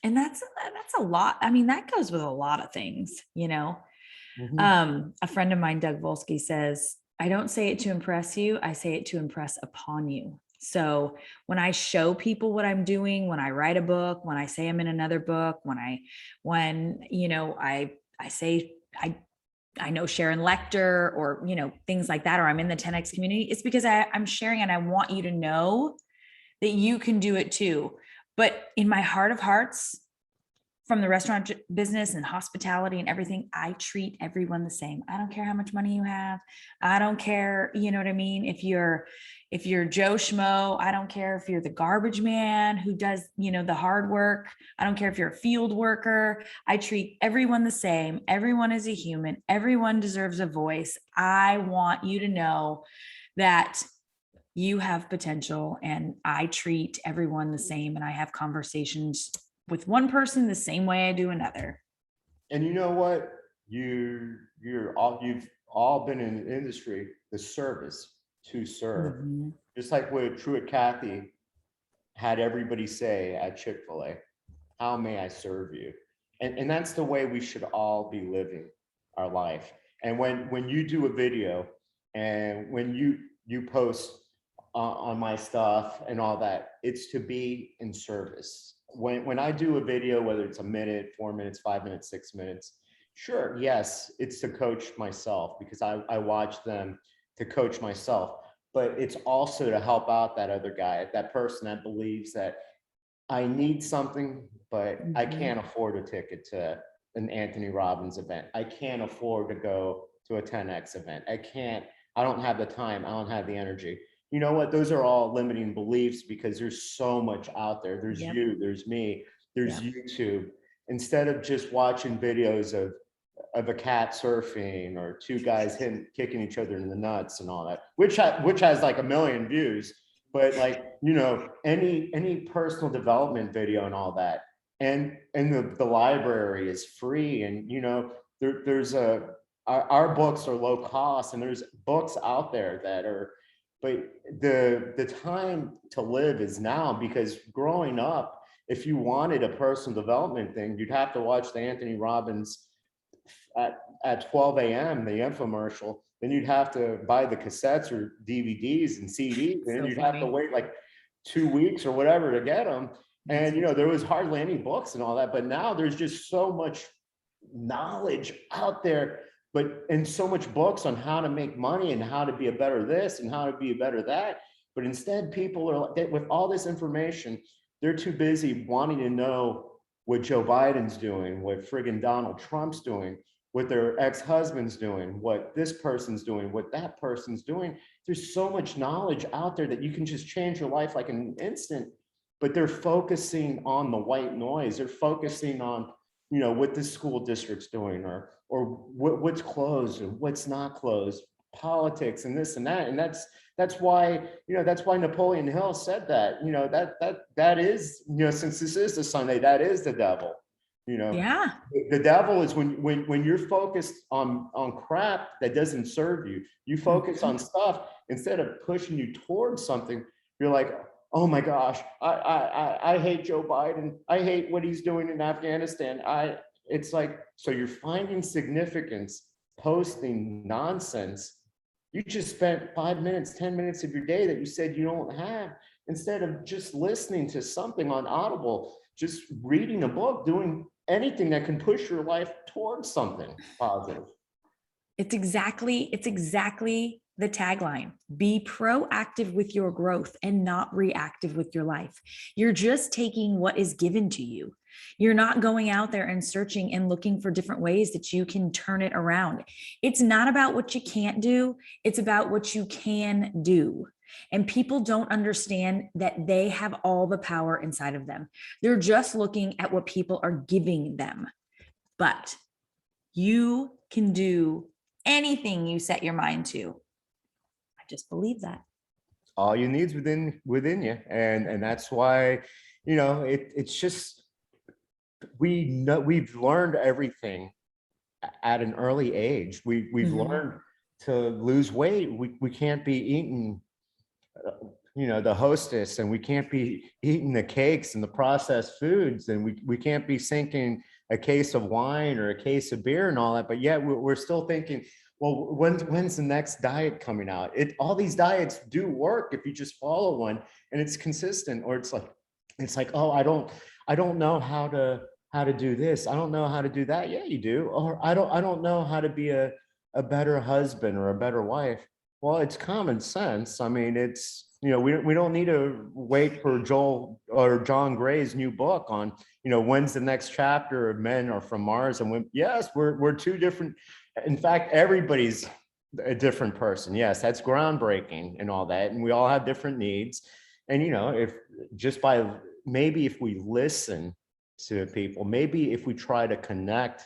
And that's a lot. I mean, that goes with a lot of things, you know. Mhm. A friend of mine, Doug Volsky, says, I don't say it to impress you, I say it to impress upon you. So when I show people what I'm doing, when I write a book, when I say I'm in another book, when you know, I say I know Sharon Lecter, or you know, things like that, or I'm in the 10X community, it's because I'm sharing and I want you to know that you can do it too. But in my heart of hearts, from the restaurant business and hospitality and everything, I treat everyone the same. I don't care how much money you have. I don't care, you know what I mean? If you're Joe Schmo, I don't care if you're the garbage man who does, you know, the hard work. I don't care if you're a field worker. I treat everyone the same. Everyone is a human. Everyone deserves a voice. I want you to know that you have potential, and I treat everyone the same, and I have conversations with one person the same way I do another. And you know what? You've all been in the industry, the service to serve. Mhm. Just like what Truett Cathy had everybody say at Chick-fil-A, how may I serve you? And that's the way we should all be living our life. And when you do a video, and when you post on my stuff and all that, it's to be in service. When I do a video, whether it's a minute, 4 minutes, 5 minutes, 6 minutes, sure, yes, it's to coach myself, because I watch them to coach myself, but it's also to help out that other guy, that person that believes that I need something, but I Mhm. can't afford a ticket to an Anthony Robbins event. I can't afford to go to a 10X event. I don't have the time. I don't have the energy. You know what? Those are all limiting beliefs, because there's so much out there. There's Yep. you, there's me, there's Yep. YouTube. Instead of just watching videos of a cat surfing, or two guys kicking each other in the nuts and all that, which has like 1 million views, but like, any personal development video and all that, and the library is free, and there's our books are low cost, and there's books out there that are, but the time to live is now, because growing up, if you wanted a personal development thing, you'd have to watch the Anthony Robbins at 12 a.m., the infomercial, then you'd have to buy the cassettes or DVDs and CDs, and then So you'd have to funny. wait like 2 weeks or whatever to get them. And there was hardly any books and all that, but now there's just so much knowledge out there, and so much books on how to make money and how to be a better this and how to be a better that. But instead, people are, with all this information, they're too busy wanting to know what Joe Biden's doing, what friggin' Donald Trump's doing, what their ex-husband's doing, what this person's doing, what that person's doing. There's so much knowledge out there that you can just change your life like in an instant, but they're focusing on the white noise. They're focusing on, what this school district's doing, or what's closed and what's not closed, politics and this and that. And that's why, that's why Napoleon Hill said that, that is, since this is the Sunday, that is the devil. You know, Yeah. the devil is when you're focused on crap that doesn't serve you. You focus Mhm. on stuff instead of pushing you towards something. You're like, oh my gosh, I hate Joe Biden. I hate what he's doing in Afghanistan. It's like, so you're finding significance posting nonsense. You just spent 5 minutes, 10 minutes of your day that you said you don't have, instead of just listening to something on Audible, just reading a book, doing anything that can push your life towards something positive. It's exactly the tagline. Be proactive with your growth and not reactive with your life. You're just taking what is given to you. You're not going out there and searching and looking for different ways that you can turn it around. It's not about what you can't do, it's about what you can do. And people don't understand that they have all the power inside of them. They're just looking at what people are giving them. But you can do anything you set your mind to. I just believe that. All you need is within you. And that's why, it's just, we've learned everything at an early age. We've Mhm. learned to lose weight. We can't be eating the hostess, and we can't be eating the cakes and the processed foods, and we can't be sinking a case of wine or a case of beer and all that. But yet we're still thinking, well, when's the next diet coming out? All these diets do work if you just follow one and it's consistent. Or it's like, oh, I don't know how to do this, I don't know how to do that. Yeah, you do. Or I don't know how to be a better husband or a better wife. Well, it's common sense. I mean, we don't need to wait for Joel or John Gray's new book on, when's the next chapter of Men Are From Mars and Women. Yes, we're two different. In fact, everybody's a different person. Yes, that's groundbreaking and all that. And we all have different needs. And, if just by maybe if we listen to people, maybe if we try to connect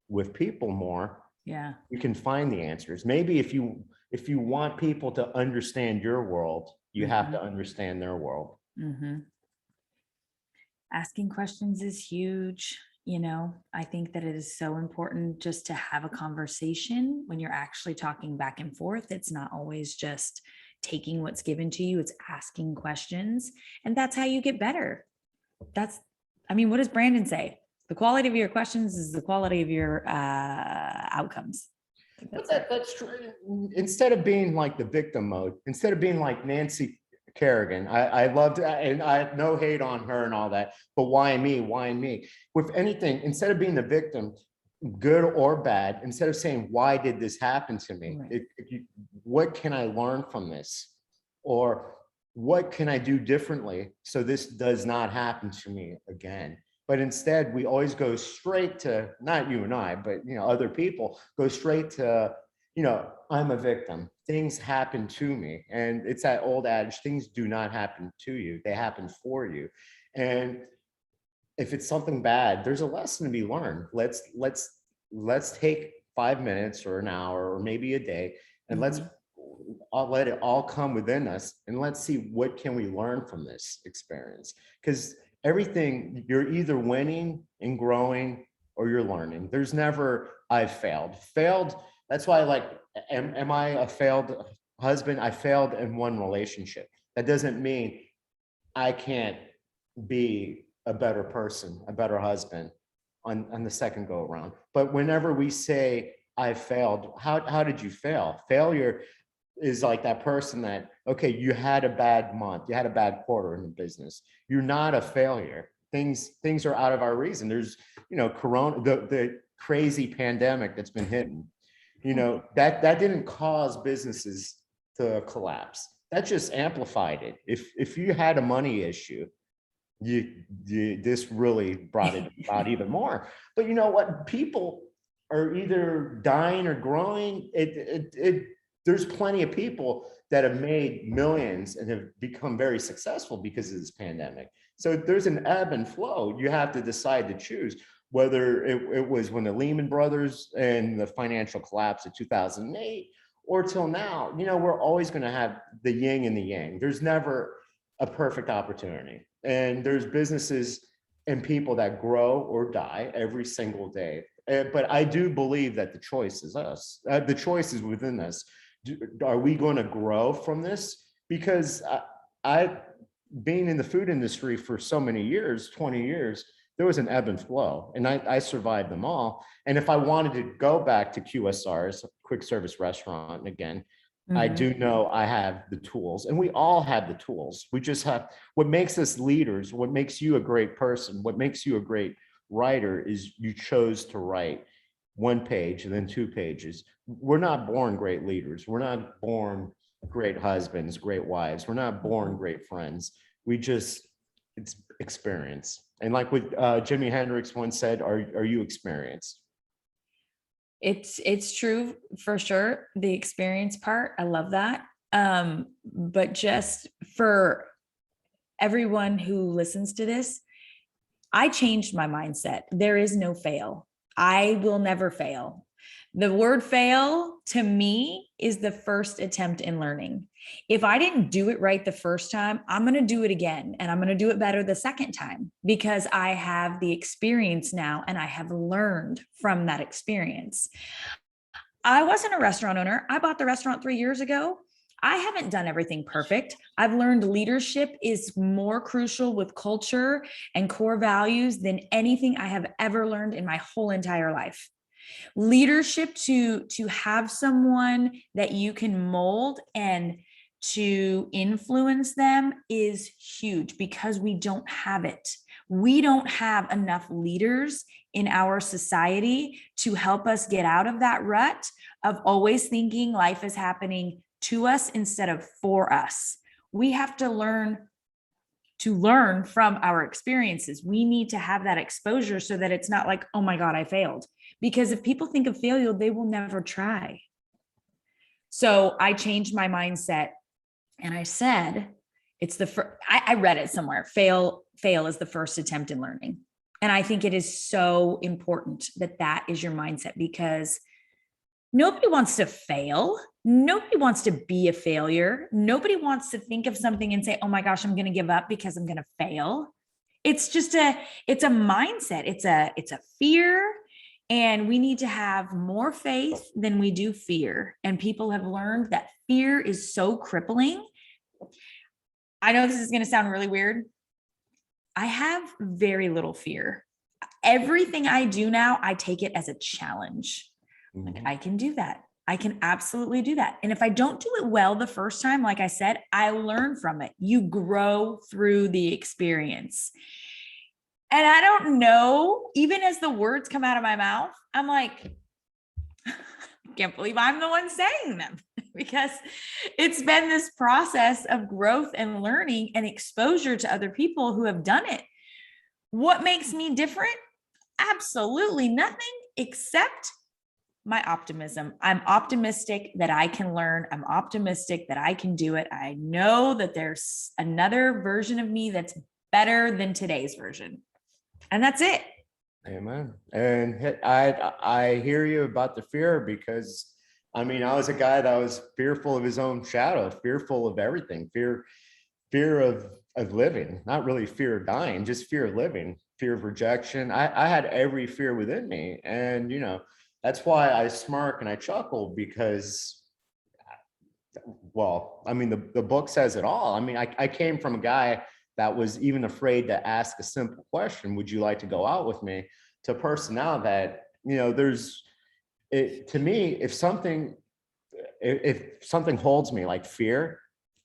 with people more, Yeah. you can find the answers. Maybe if you want people to understand your world, you have to understand their world. Mm-hmm. Asking questions is huge. I think that it is so important just to have a conversation when you're actually talking back and forth. It's not always just taking what's given to you, it's asking questions. And that's how you get better. What does Brandon say? The quality of your questions is the quality of your outcomes. But that's true. Instead of being like the victim mode, instead of being like Nancy Kerrigan, I loved, and I have no hate on her and all that, but why me? Why me? With anything, instead of being the victim, good or bad, instead of saying, why did this happen to me? Right. What can I learn from this? Or what can I do differently so this does not happen to me again? But instead, we always go straight to, not you and I, but other people go straight to, I'm a victim. Things happen to me. And it's that old adage, things do not happen to you, they happen for you. And if it's something bad, there's a lesson to be learned. Let's take 5 minutes or an hour or maybe a day, and let's Mhm. I'll let it all come within us, and let's see what can we learn from this experience. Because everything, you're either winning and growing or you're learning. There's never I've failed. That's why, like, am I a failed husband? I failed in one relationship. That doesn't mean I can't be a better person, a better husband on the second go around. But whenever we say I failed, how did you fail? Failure is like that person that, okay, you had a bad month, you had a bad quarter in the business. You're not a failure. Things are out of our reason. There's, Corona, the crazy pandemic that's been hitting, that didn't cause businesses to collapse. That just amplified it. If you had a money issue, this really brought it about even more. But you know what? People are either dying or growing. There's plenty of people that have made millions and have become very successful because of this pandemic. So there's an ebb and flow. You have to decide to choose whether it was when the Lehman Brothers and the financial collapse of 2008 or till now. We're always going to have the yin and the yang. There's never a perfect opportunity. And there's businesses and people that grow or die every single day. But I do believe that the choice is us. The choice is within us. Are we going to grow from this? Because I, being in the food industry for so many years, 20 years, there was an ebb and flow, and I survived them all. And if I wanted to go back to QSRs, quick service restaurant again, I Mhm. do know I have the tools, and we all have the tools. We just have, what makes us leaders, what makes you a great person, what makes you a great writer is you chose to write one page and then 2 pages. We're not born great leaders. We're not born great husbands, great wives. We're not born great friends. We just, it's experience. And like what Jimi Hendrix once said, are you experienced? It's true for sure. The experience part, I love that. But just for everyone who listens to this, I changed my mindset. There is no fail. I will never fail. The word fail to me is the first attempt in learning. If I didn't do it right the first time, I'm going to do it again, and I'm going to do it better the second time because I have the experience now and I have learned from that experience. I wasn't a restaurant owner. I bought the restaurant 3 years ago. I haven't done everything perfect. I've learned leadership is more crucial with culture and core values than anything I have ever learned in my whole entire life. Leadership, to have someone that you can mold and to influence them, is huge because we don't have it. We don't have enough leaders in our society to help us get out of that rut of always thinking life is happening to us instead of for us. We have to learn from our experiences. We need to have that exposure so that it's not like, oh my God, I failed. Because if people think of failure, they will never try. So I changed my mindset and I said, it's the first, I read it somewhere. Fail is the first attempt in learning. And I think it is so important that that is your mindset, because nobody wants to fail. Nobody wants to be a failure. Nobody wants to think of something and say, oh my gosh, I'm going to give up because I'm going to fail. It's just it's a mindset. It's a fear. And we need to have more faith than we do fear. And people have learned that fear is so crippling. I know this is going to sound really weird. I have very little fear. Everything I do now, I take it as a challenge. Like, I can do that. I can absolutely do that. And if I don't do it well the first time, like I said, I learn from it. You grow through the experience. And I don't know, even as the words come out of my mouth, I'm like, can't believe I'm the one saying them, because it's been this process of growth and learning and exposure to other people who have done it. What makes me different? Absolutely nothing except my optimism. I'm optimistic that I can learn. I'm optimistic that I can do it. I know that there's another version of me that's better than today's version. And that's it. Amen. And I hear you about the fear, because I mean, I was a guy that was fearful of his own shadow, fearful of everything, fear of living, not really fear of dying, just fear of living, fear of rejection. I had every fear within me. And, that's why I smirk and I chuckle, because, well, I mean, the book says it all. I mean, I came from a guy that was even afraid to ask a simple question, would you like to go out with me? To a person now that, there's, to me, if something holds me like fear,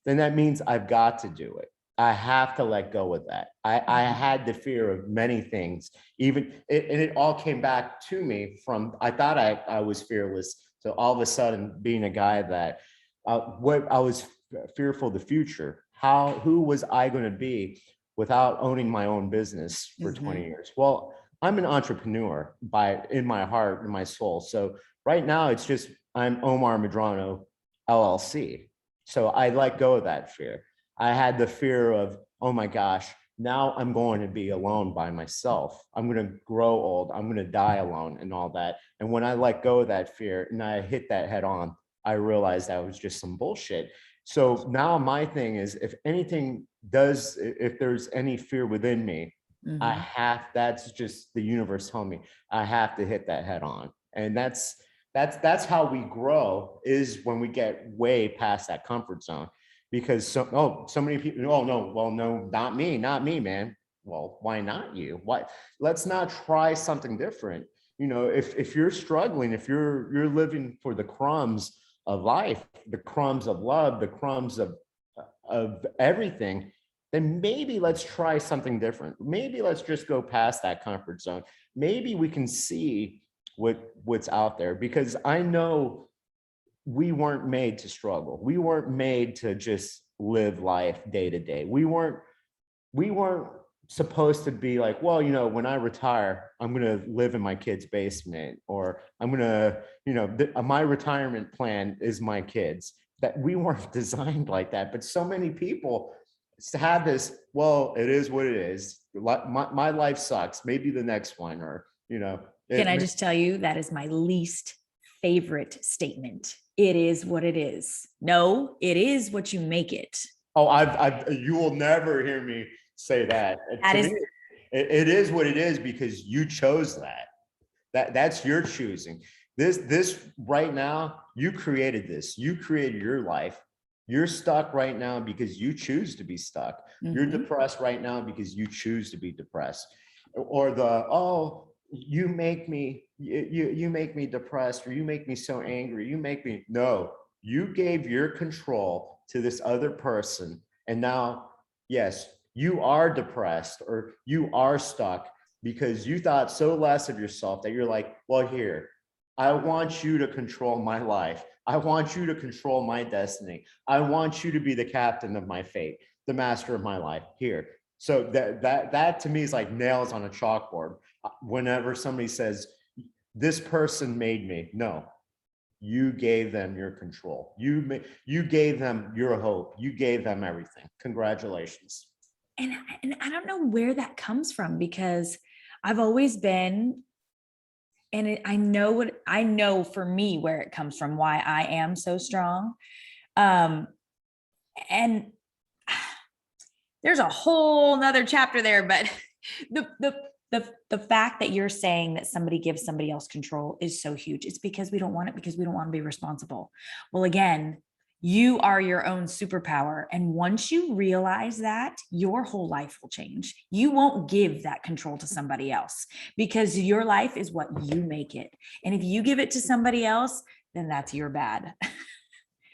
then that means I've got to do it. I have to let go of that. I had the fear of many things, and it all came back to me from, I thought I was fearless, to all of a sudden being a guy that, what I was fearful of the future. Who was I going to be without owning my own business for 20 years? Well, I'm an entrepreneur in my heart and my soul. So right now it's just, I'm Omar Medrano, LLC. So I let go of that fear. I had the fear of, oh my gosh, now I'm going to be alone by myself. I'm going to grow old. I'm going to die alone and all that. And when I let go of that fear and I hit that head on, I realized that was just some bullshit. So now my thing is, if there's any fear within me, Mhm. that's just the universe telling me I have to hit that head on. And that's how we grow, is when we get way past that comfort zone. Because so many people, oh no, well, no, not me, man. Well, why not you? Why? Let's not try something different. If you're struggling, if you're living for the crumbs of life, the crumbs of love, the crumbs of everything, then maybe let's try something different. Maybe let's just go past that comfort zone. Maybe we can see what's out there, because I know we weren't made to struggle. We weren't made to just live life day to day. We weren't supposed to be like, well, when I retire, I'm going to live in my kid's basement, or I'm going to, my retirement plan is my kids. That we weren't designed like that. But so many people have this, well, it is what it is. My life sucks. Maybe the next one, or, Can I just tell you, that is my least favorite statement. It is what it is. No, it is what you make it. oh, you will never hear me say that. That To is, me, it is what it is, because you chose that. That's your choosing. This right now, you created this. You created your life. You're stuck right now because you choose to be stuck. You're Mhm. depressed right now because you choose to be depressed. Or oh, you make me depressed, or you make me so angry. No, you gave your control to this other person. And now, yes, you are depressed, or you are stuck, because you thought so less of yourself that you're like, well, here, I want you to control my life. I want you to control my destiny. I want you to be the captain of my fate, the master of my life. Here. So that to me is like nails on a chalkboard. Whenever somebody says, this person made me, no, you gave them your control. You gave them your hope. You gave them everything. Congratulations. And I don't know where that comes from, because I've always been, and I know for me where it comes from, why I am so strong. Um, and there's a whole nother chapter there, but the fact that you're saying that somebody gives somebody else control is so huge. It's because we don't want it, because we don't want to be responsible. Well, again, you are your own superpower. And once you realize that, your whole life will change. You won't give that control to somebody else, because your life is what you make it. And if you give it to somebody else, then that's your bad.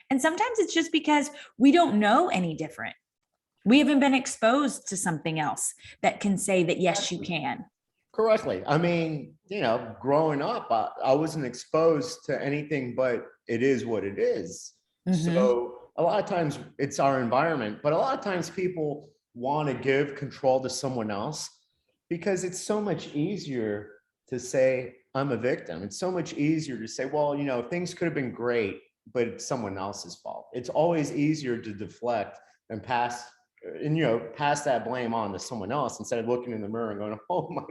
And sometimes it's just because we don't know any different. We haven't been exposed to something else that can say that, yes, you can. Correctly. I mean, growing up, I wasn't exposed to anything but it is what it is. Mm-hmm. So a lot of times it's our environment, but a lot of times people want to give control to someone else, because it's so much easier to say, I'm a victim. It's so much easier to say, well, things could have been great, but it's someone else's fault. It's always easier to deflect and pass that blame on to someone else, instead of looking in the mirror and going, oh my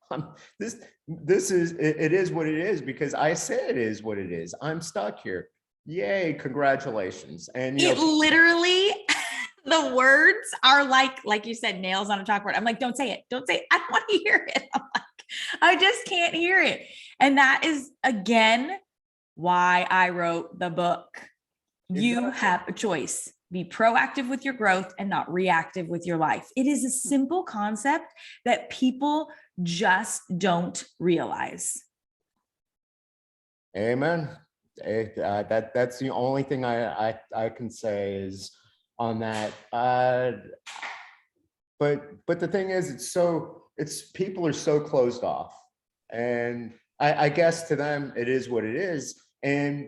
God, this is it is what it is, because I say it is what it is. I'm stuck here. Yay, congratulations. And It literally, the words are like you said, nails on a chalkboard. I'm like, don't say it. Don't say it. I don't want to hear it. I'm like, I just can't hear it. And that is, again, why I wrote the book. You have a choice. Be proactive with your growth and not reactive with your life. It is a simple concept that people just don't realize. Amen. That's the only thing I can say is on that. But the thing is, it's people are so closed off, and I guess to them it is what it is, and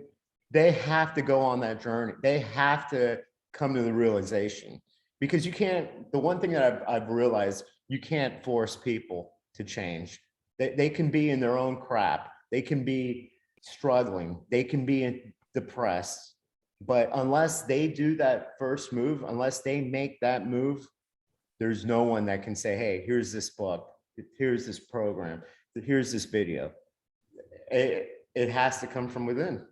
they have to go on that journey. They have to come to the realization, because you can't. The one thing that I've realized, you can't force people to change. They can be in their own crap. They can be struggling. They can be depressed. But unless they do that first move, unless they make that move, there's no one that can say, hey, here's this book, here's this program, here's this video. It has to come from within.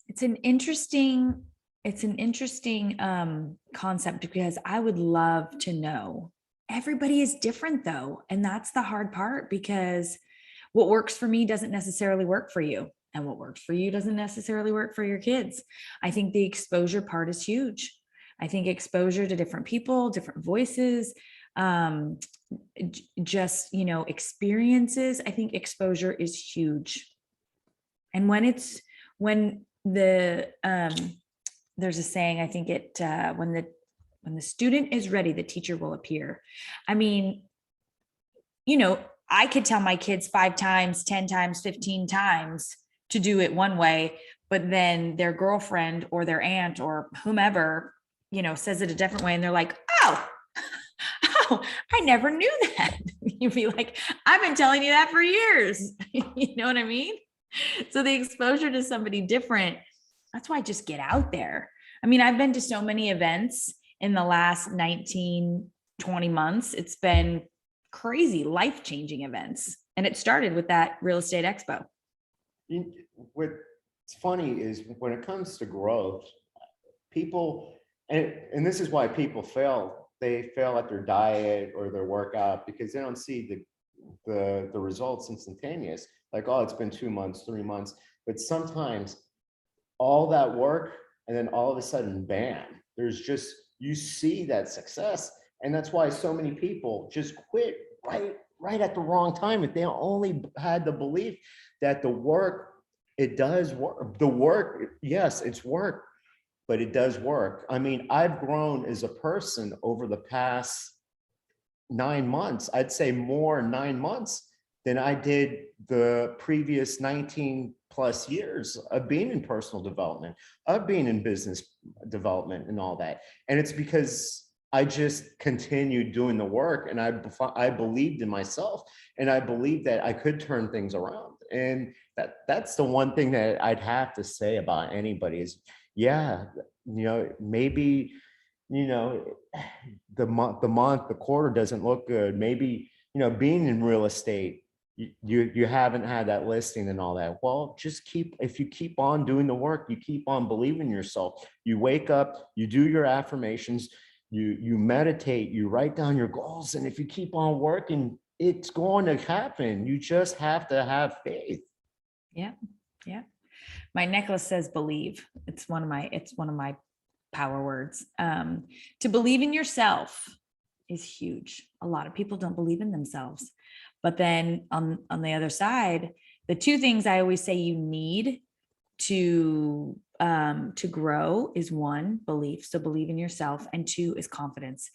It's an interesting it's an interesting concept because I would love to know. Everybody is different though. And that's the hard part, because what works for me doesn't necessarily work for you. And what works for you doesn't necessarily work for your kids. I think the exposure part is huge. I think exposure to different people, different voices, um, just, experiences. I think exposure is huge. And when there's a saying, I think when the student is ready, the teacher will appear. I mean, I could tell my kids 5 times, 10 times, 15 times to do it one way, but then their girlfriend or their aunt or whomever, says it a different way. And they're like, oh, oh, I never knew that. You'd be like, I've been telling you that for years. You know what I mean? So the exposure to somebody different, that's why I just get out there. I mean, I've been to so many events in the last 19, 20 months. It's been crazy, life-changing events. And it started with that real estate expo. What's funny is when it comes to growth, people, and this is why people fail. They fail at their diet or their workout because they don't see the results instantaneous. Like, oh, it's been 2 months, 3 months. But sometimes all that work and then all of a sudden, bam, there's just, you see that success. And that's why so many people just quit right at the wrong time. If they only had the belief that the work, it does work. The work, yes, it's work, but it does work. I mean, I've grown as a person over the past 9 months. I'd say more 9 months than I did the previous 19 plus years of being in personal development, of being in business development and all that. And it's because I just continued doing the work, and I believed in myself, and I believed that I could turn things around. And that's the one thing that I'd have to say about anybody is, yeah, maybe, the quarter doesn't look good. Maybe, being in real estate, you haven't had that listing and all that. Well, if you keep on doing the work, you keep on believing in yourself, you wake up, you do your affirmations, you meditate, you write down your goals. And if you keep on working, it's going to happen. You just have to have faith. Yeah. Yeah. My necklace says believe. It's one of my power words. To believe in yourself is huge. A lot of people don't believe in themselves. But then on the other side, the 2 things I always say you need to grow is 1, belief. So believe in yourself. And 2 is confidence.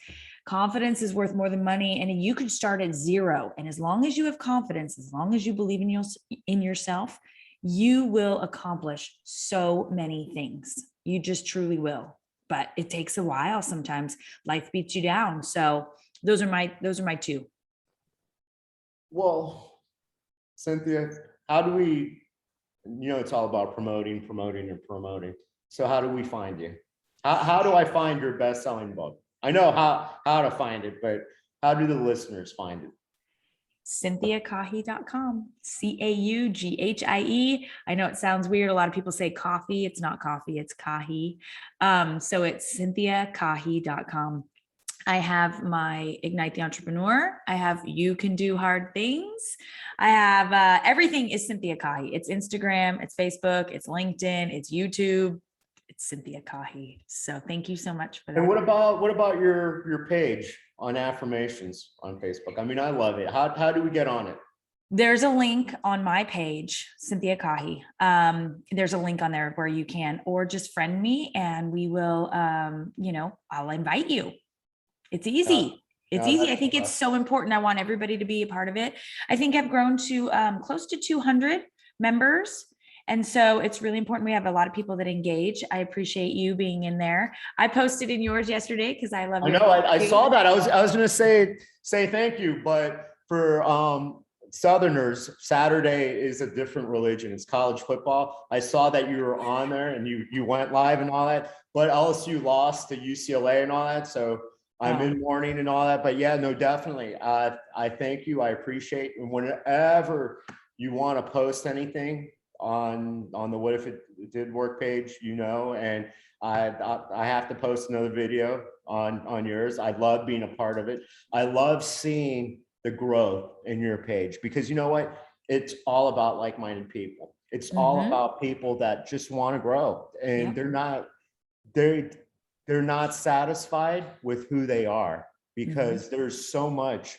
Confidence is worth more than money. And you can start at 0. And as long as you have confidence, as long as you believe in yourself, you will accomplish so many things. You just truly will. But it takes a while. Sometimes life beats you down. So those are my 2. Well, Cynthia, how do we, it's all about promoting. So how do we find you? How do I find your best-selling book? I know how to find it, but how do the listeners find it? CynthiaKahi.com. CAUGHIE. I know it sounds weird. A lot of people say coffee. It's not coffee, it's Kahi. So it's CynthiaKahi.com. I have my Ignite the Entrepreneur. I have You Can Do Hard Things. I have everything is Cynthia Kahi. It's Instagram, it's Facebook, it's LinkedIn, it's YouTube. It's Cynthia Kahi. So thank you so much for that. And what about your page on affirmations on Facebook? I mean, I love it. How do we get on it? There's a link on my page, Cynthia Kahi. There's a link on there where you can, or just friend me and we will, I'll invite you. It's easy. It's easy. I think it's so important. I want everybody to be a part of it. I think I've grown to close to 200 members. And so it's really important. We have a lot of people that engage. I appreciate you being in there. I posted in yours yesterday because I love. I know. I saw that. I was going to say thank you, but for Southerners, Saturday is a different religion. It's college football. I saw that you were on there and you went live and all that, but LSU lost to UCLA and all that. So I'm in mourning and all that, but yeah, no, definitely. I thank you. I appreciate it. And whenever you want to post anything on the What If It Did Work page, and I have to post another video on yours. I love being a part of it. I love seeing the growth in your page, because you know what? It's all about like-minded people. It's all about people that just want to grow, and Yep. they're not satisfied with who they are, because there's so much.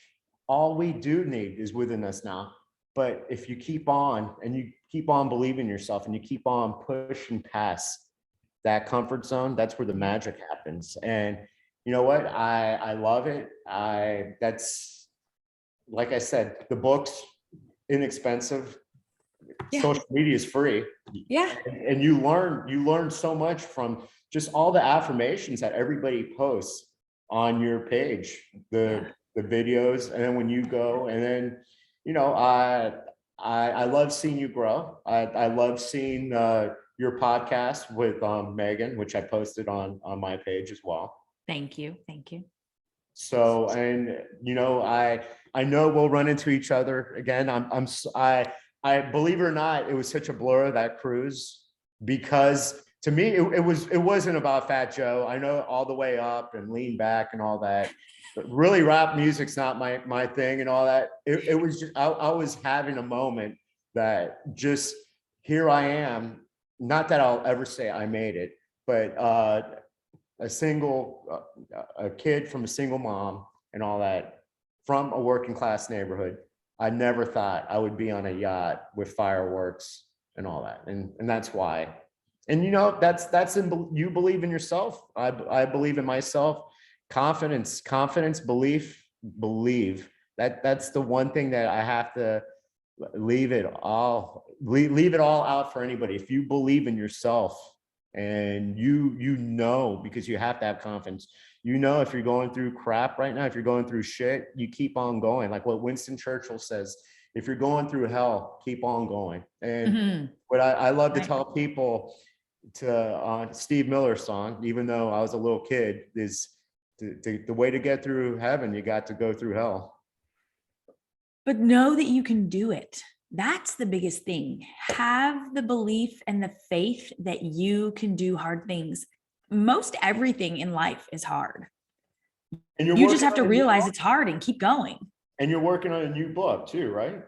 All we do need is within us now. But if you keep on and you keep on believing yourself and you keep on pushing past that comfort zone, that's where the magic happens. And you know what? I love it. That's, like I said, the book's inexpensive. Yeah. Social media is free. Yeah. And you learn so much from just all the affirmations that everybody posts on your page, the videos, and then when you go, and then, you know, I love seeing you grow. I love seeing your podcast with Megan, which I posted on my page as well. Thank you. Thank you. So, and you know, I know we'll run into each other again. I believe it or not, it was such a blur, that cruise, because to me it wasn't about Fat Joe. I know All the Way Up and Lean Back and all that, but really rap music's not my thing and all that. It was just I was having a moment that just, here I am. Not that I'll ever say I made it, but a kid from a single mom and all that, from a working class neighborhood. I never thought I would be on a yacht with fireworks and all that. And that's why. And you know, that's in, you believe in yourself. I believe in myself. Confidence, belief, believe. That's the one thing that I have to leave it all out for anybody. If you believe in yourself, and you know, because you have to have confidence, you know, if you're going through crap right now, if you're going through shit, you keep on going. Like what Winston Churchill says, if you're going through hell, keep on going. And what I love to tell people, to Steve Miller's song, even though I was a little kid, is the way to get through heaven, you got to go through hell. But know that you can do it. That's the biggest thing. Have the belief and the faith that you can do hard things. Most everything in life is hard. And you just have to realize it's hard and keep going. And you're working on a new book too, right?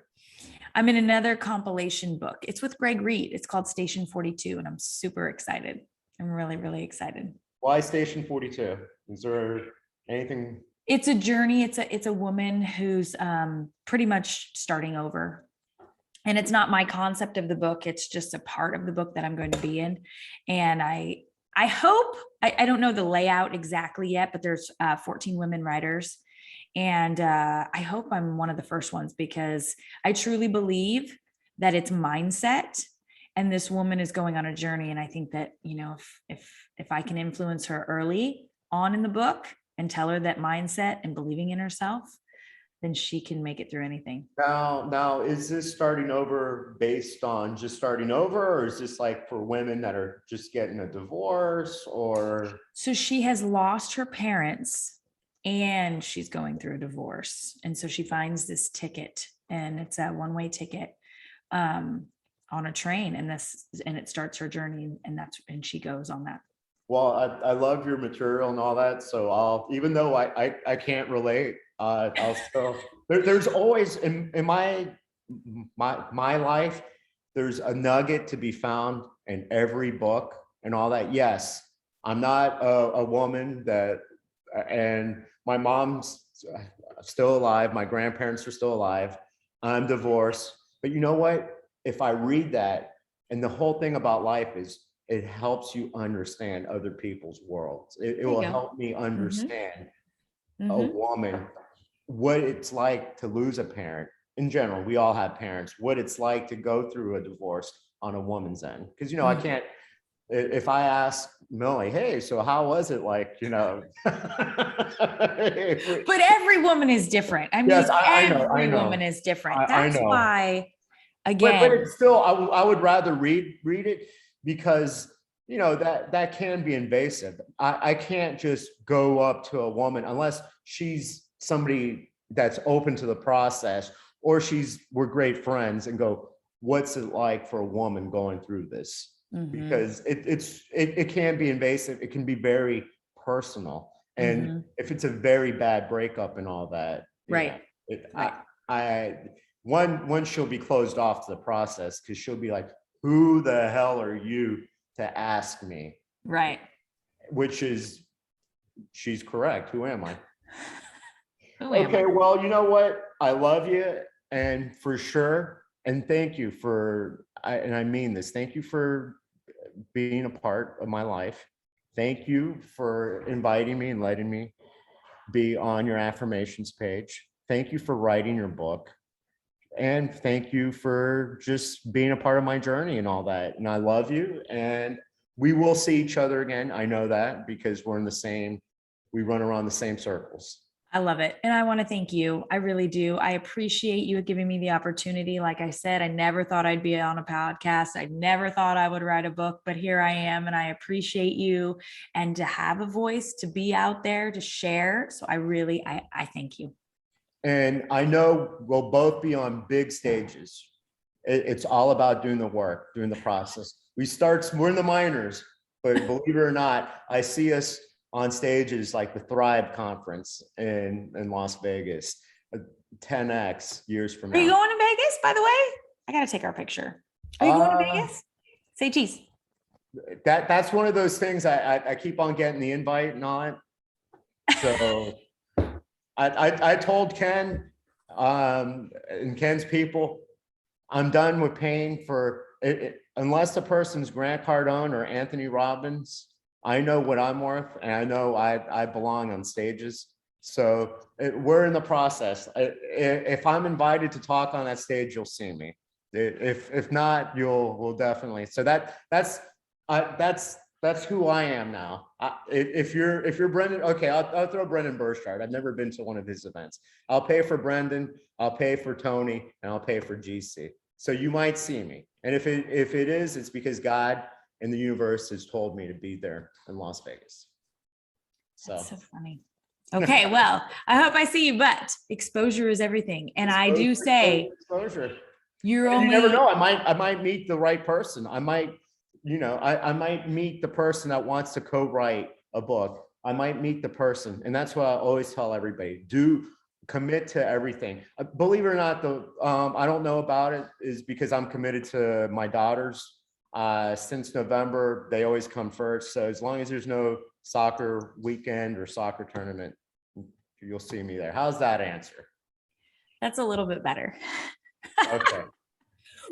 I'm in another compilation book. It's with Greg Reed. It's called Station 42, and I'm super excited. I'm really, really excited. Why Station 42? Is there anything? It's a journey. It's a woman who's pretty much starting over. And it's not my concept of the book. It's just a part of the book that I'm going to be in. And I hope, I don't know the layout exactly yet, but there's 14 women writers. And I hope I'm one of the first ones, because I truly believe that it's mindset. And this woman is going on a journey. And I think that, you know, if I can influence her early on in the book and tell her that mindset and believing in herself, then she can make it through anything. Now, is this starting over based on just starting over, or is this like for women that are just getting a divorce, or? So she has lost her parents and she's going through a divorce. And so she finds this ticket, and it's a one-way ticket on a train, and it starts her journey, and she goes on that. Well, I love your material and all that. So even though I can't relate, I'll still, there's always in my life, there's a nugget to be found in every book and all that. Yes, I'm not a woman and my mom's still alive. My grandparents are still alive. I'm divorced. But you know what? If I read that, and the whole thing about life is, it helps you understand other people's worlds. It will help me understand a woman, what it's like to lose a parent. In general, we all have parents, what it's like to go through a divorce on a woman's end. Because, you know, I can't, if I ask Millie, hey, so how was it like, you know? But every woman is different. I mean, yes, every woman is different. That's why, again. But it's still, I would rather read it, because, you know, that can be invasive. I can't just go up to a woman unless she's somebody that's open to the process, or we're great friends, and go, what's it like for a woman going through this? because it can be invasive. It can be very personal. And if it's a very bad breakup and all that, Right. one, she'll be closed off to the process because she'll be like, who the hell are you to ask me? Right. Which is, she's correct. Who am I? Who am Okay, I? well, you know what? I love you, and for sure. And thank you for, and I mean this, thank you for being a part of my life. Thank you for inviting me and letting me be on your affirmations page. Thank you for writing your book. And thank you for just being a part of my journey and all that. And I love you. And we will see each other again. I know that because we're in the same, we run around the same circles. I love it. And I want to thank you. I really do. I appreciate you giving me the opportunity. Like I said, I never thought I'd be on a podcast. I never thought I would write a book, but here I am. And I appreciate you, and to have a voice, to be out there, to share. So I thank you. And I know we'll both be on big stages. It's all about doing the work, doing the process. We're in the minors, but believe it or not, I see us on stages like the Thrive conference in Las Vegas, 10x years from now. Are you going to Vegas, by the way? I got to take our picture. Are you going to Vegas? Say cheese. That's one of those things I keep on getting the invite and on. So I told Ken and Ken's people, I'm done with paying for it, unless the person's Grant Cardone or Anthony Robbins. I know what I'm worth, and I know I belong on stages. So we're in the process. If I'm invited to talk on that stage, you'll see me. If not, we'll definitely. So that's who I am now. If you're Brendan, okay, I'll throw Brendan Burchard. I've never been to one of his events. I'll pay for Brendan, I'll pay for Tony, and I'll pay for GC. So you might see me. And if it is, it's because God and the universe has told me to be there in Las Vegas. That's so funny. Okay, well, I hope I see you, but exposure is everything. And I do say exposure. You're and only, you never know. I might meet the right person. I might meet the person that wants to co-write a book. I might meet the person. And that's what I always tell everybody. Commit to everything. Believe it or not, I don't know about it is because I'm committed to my daughters. Since November, they always come first. So as long as there's no soccer weekend or soccer tournament, you'll see me there. How's that answer? That's a little bit better. Okay.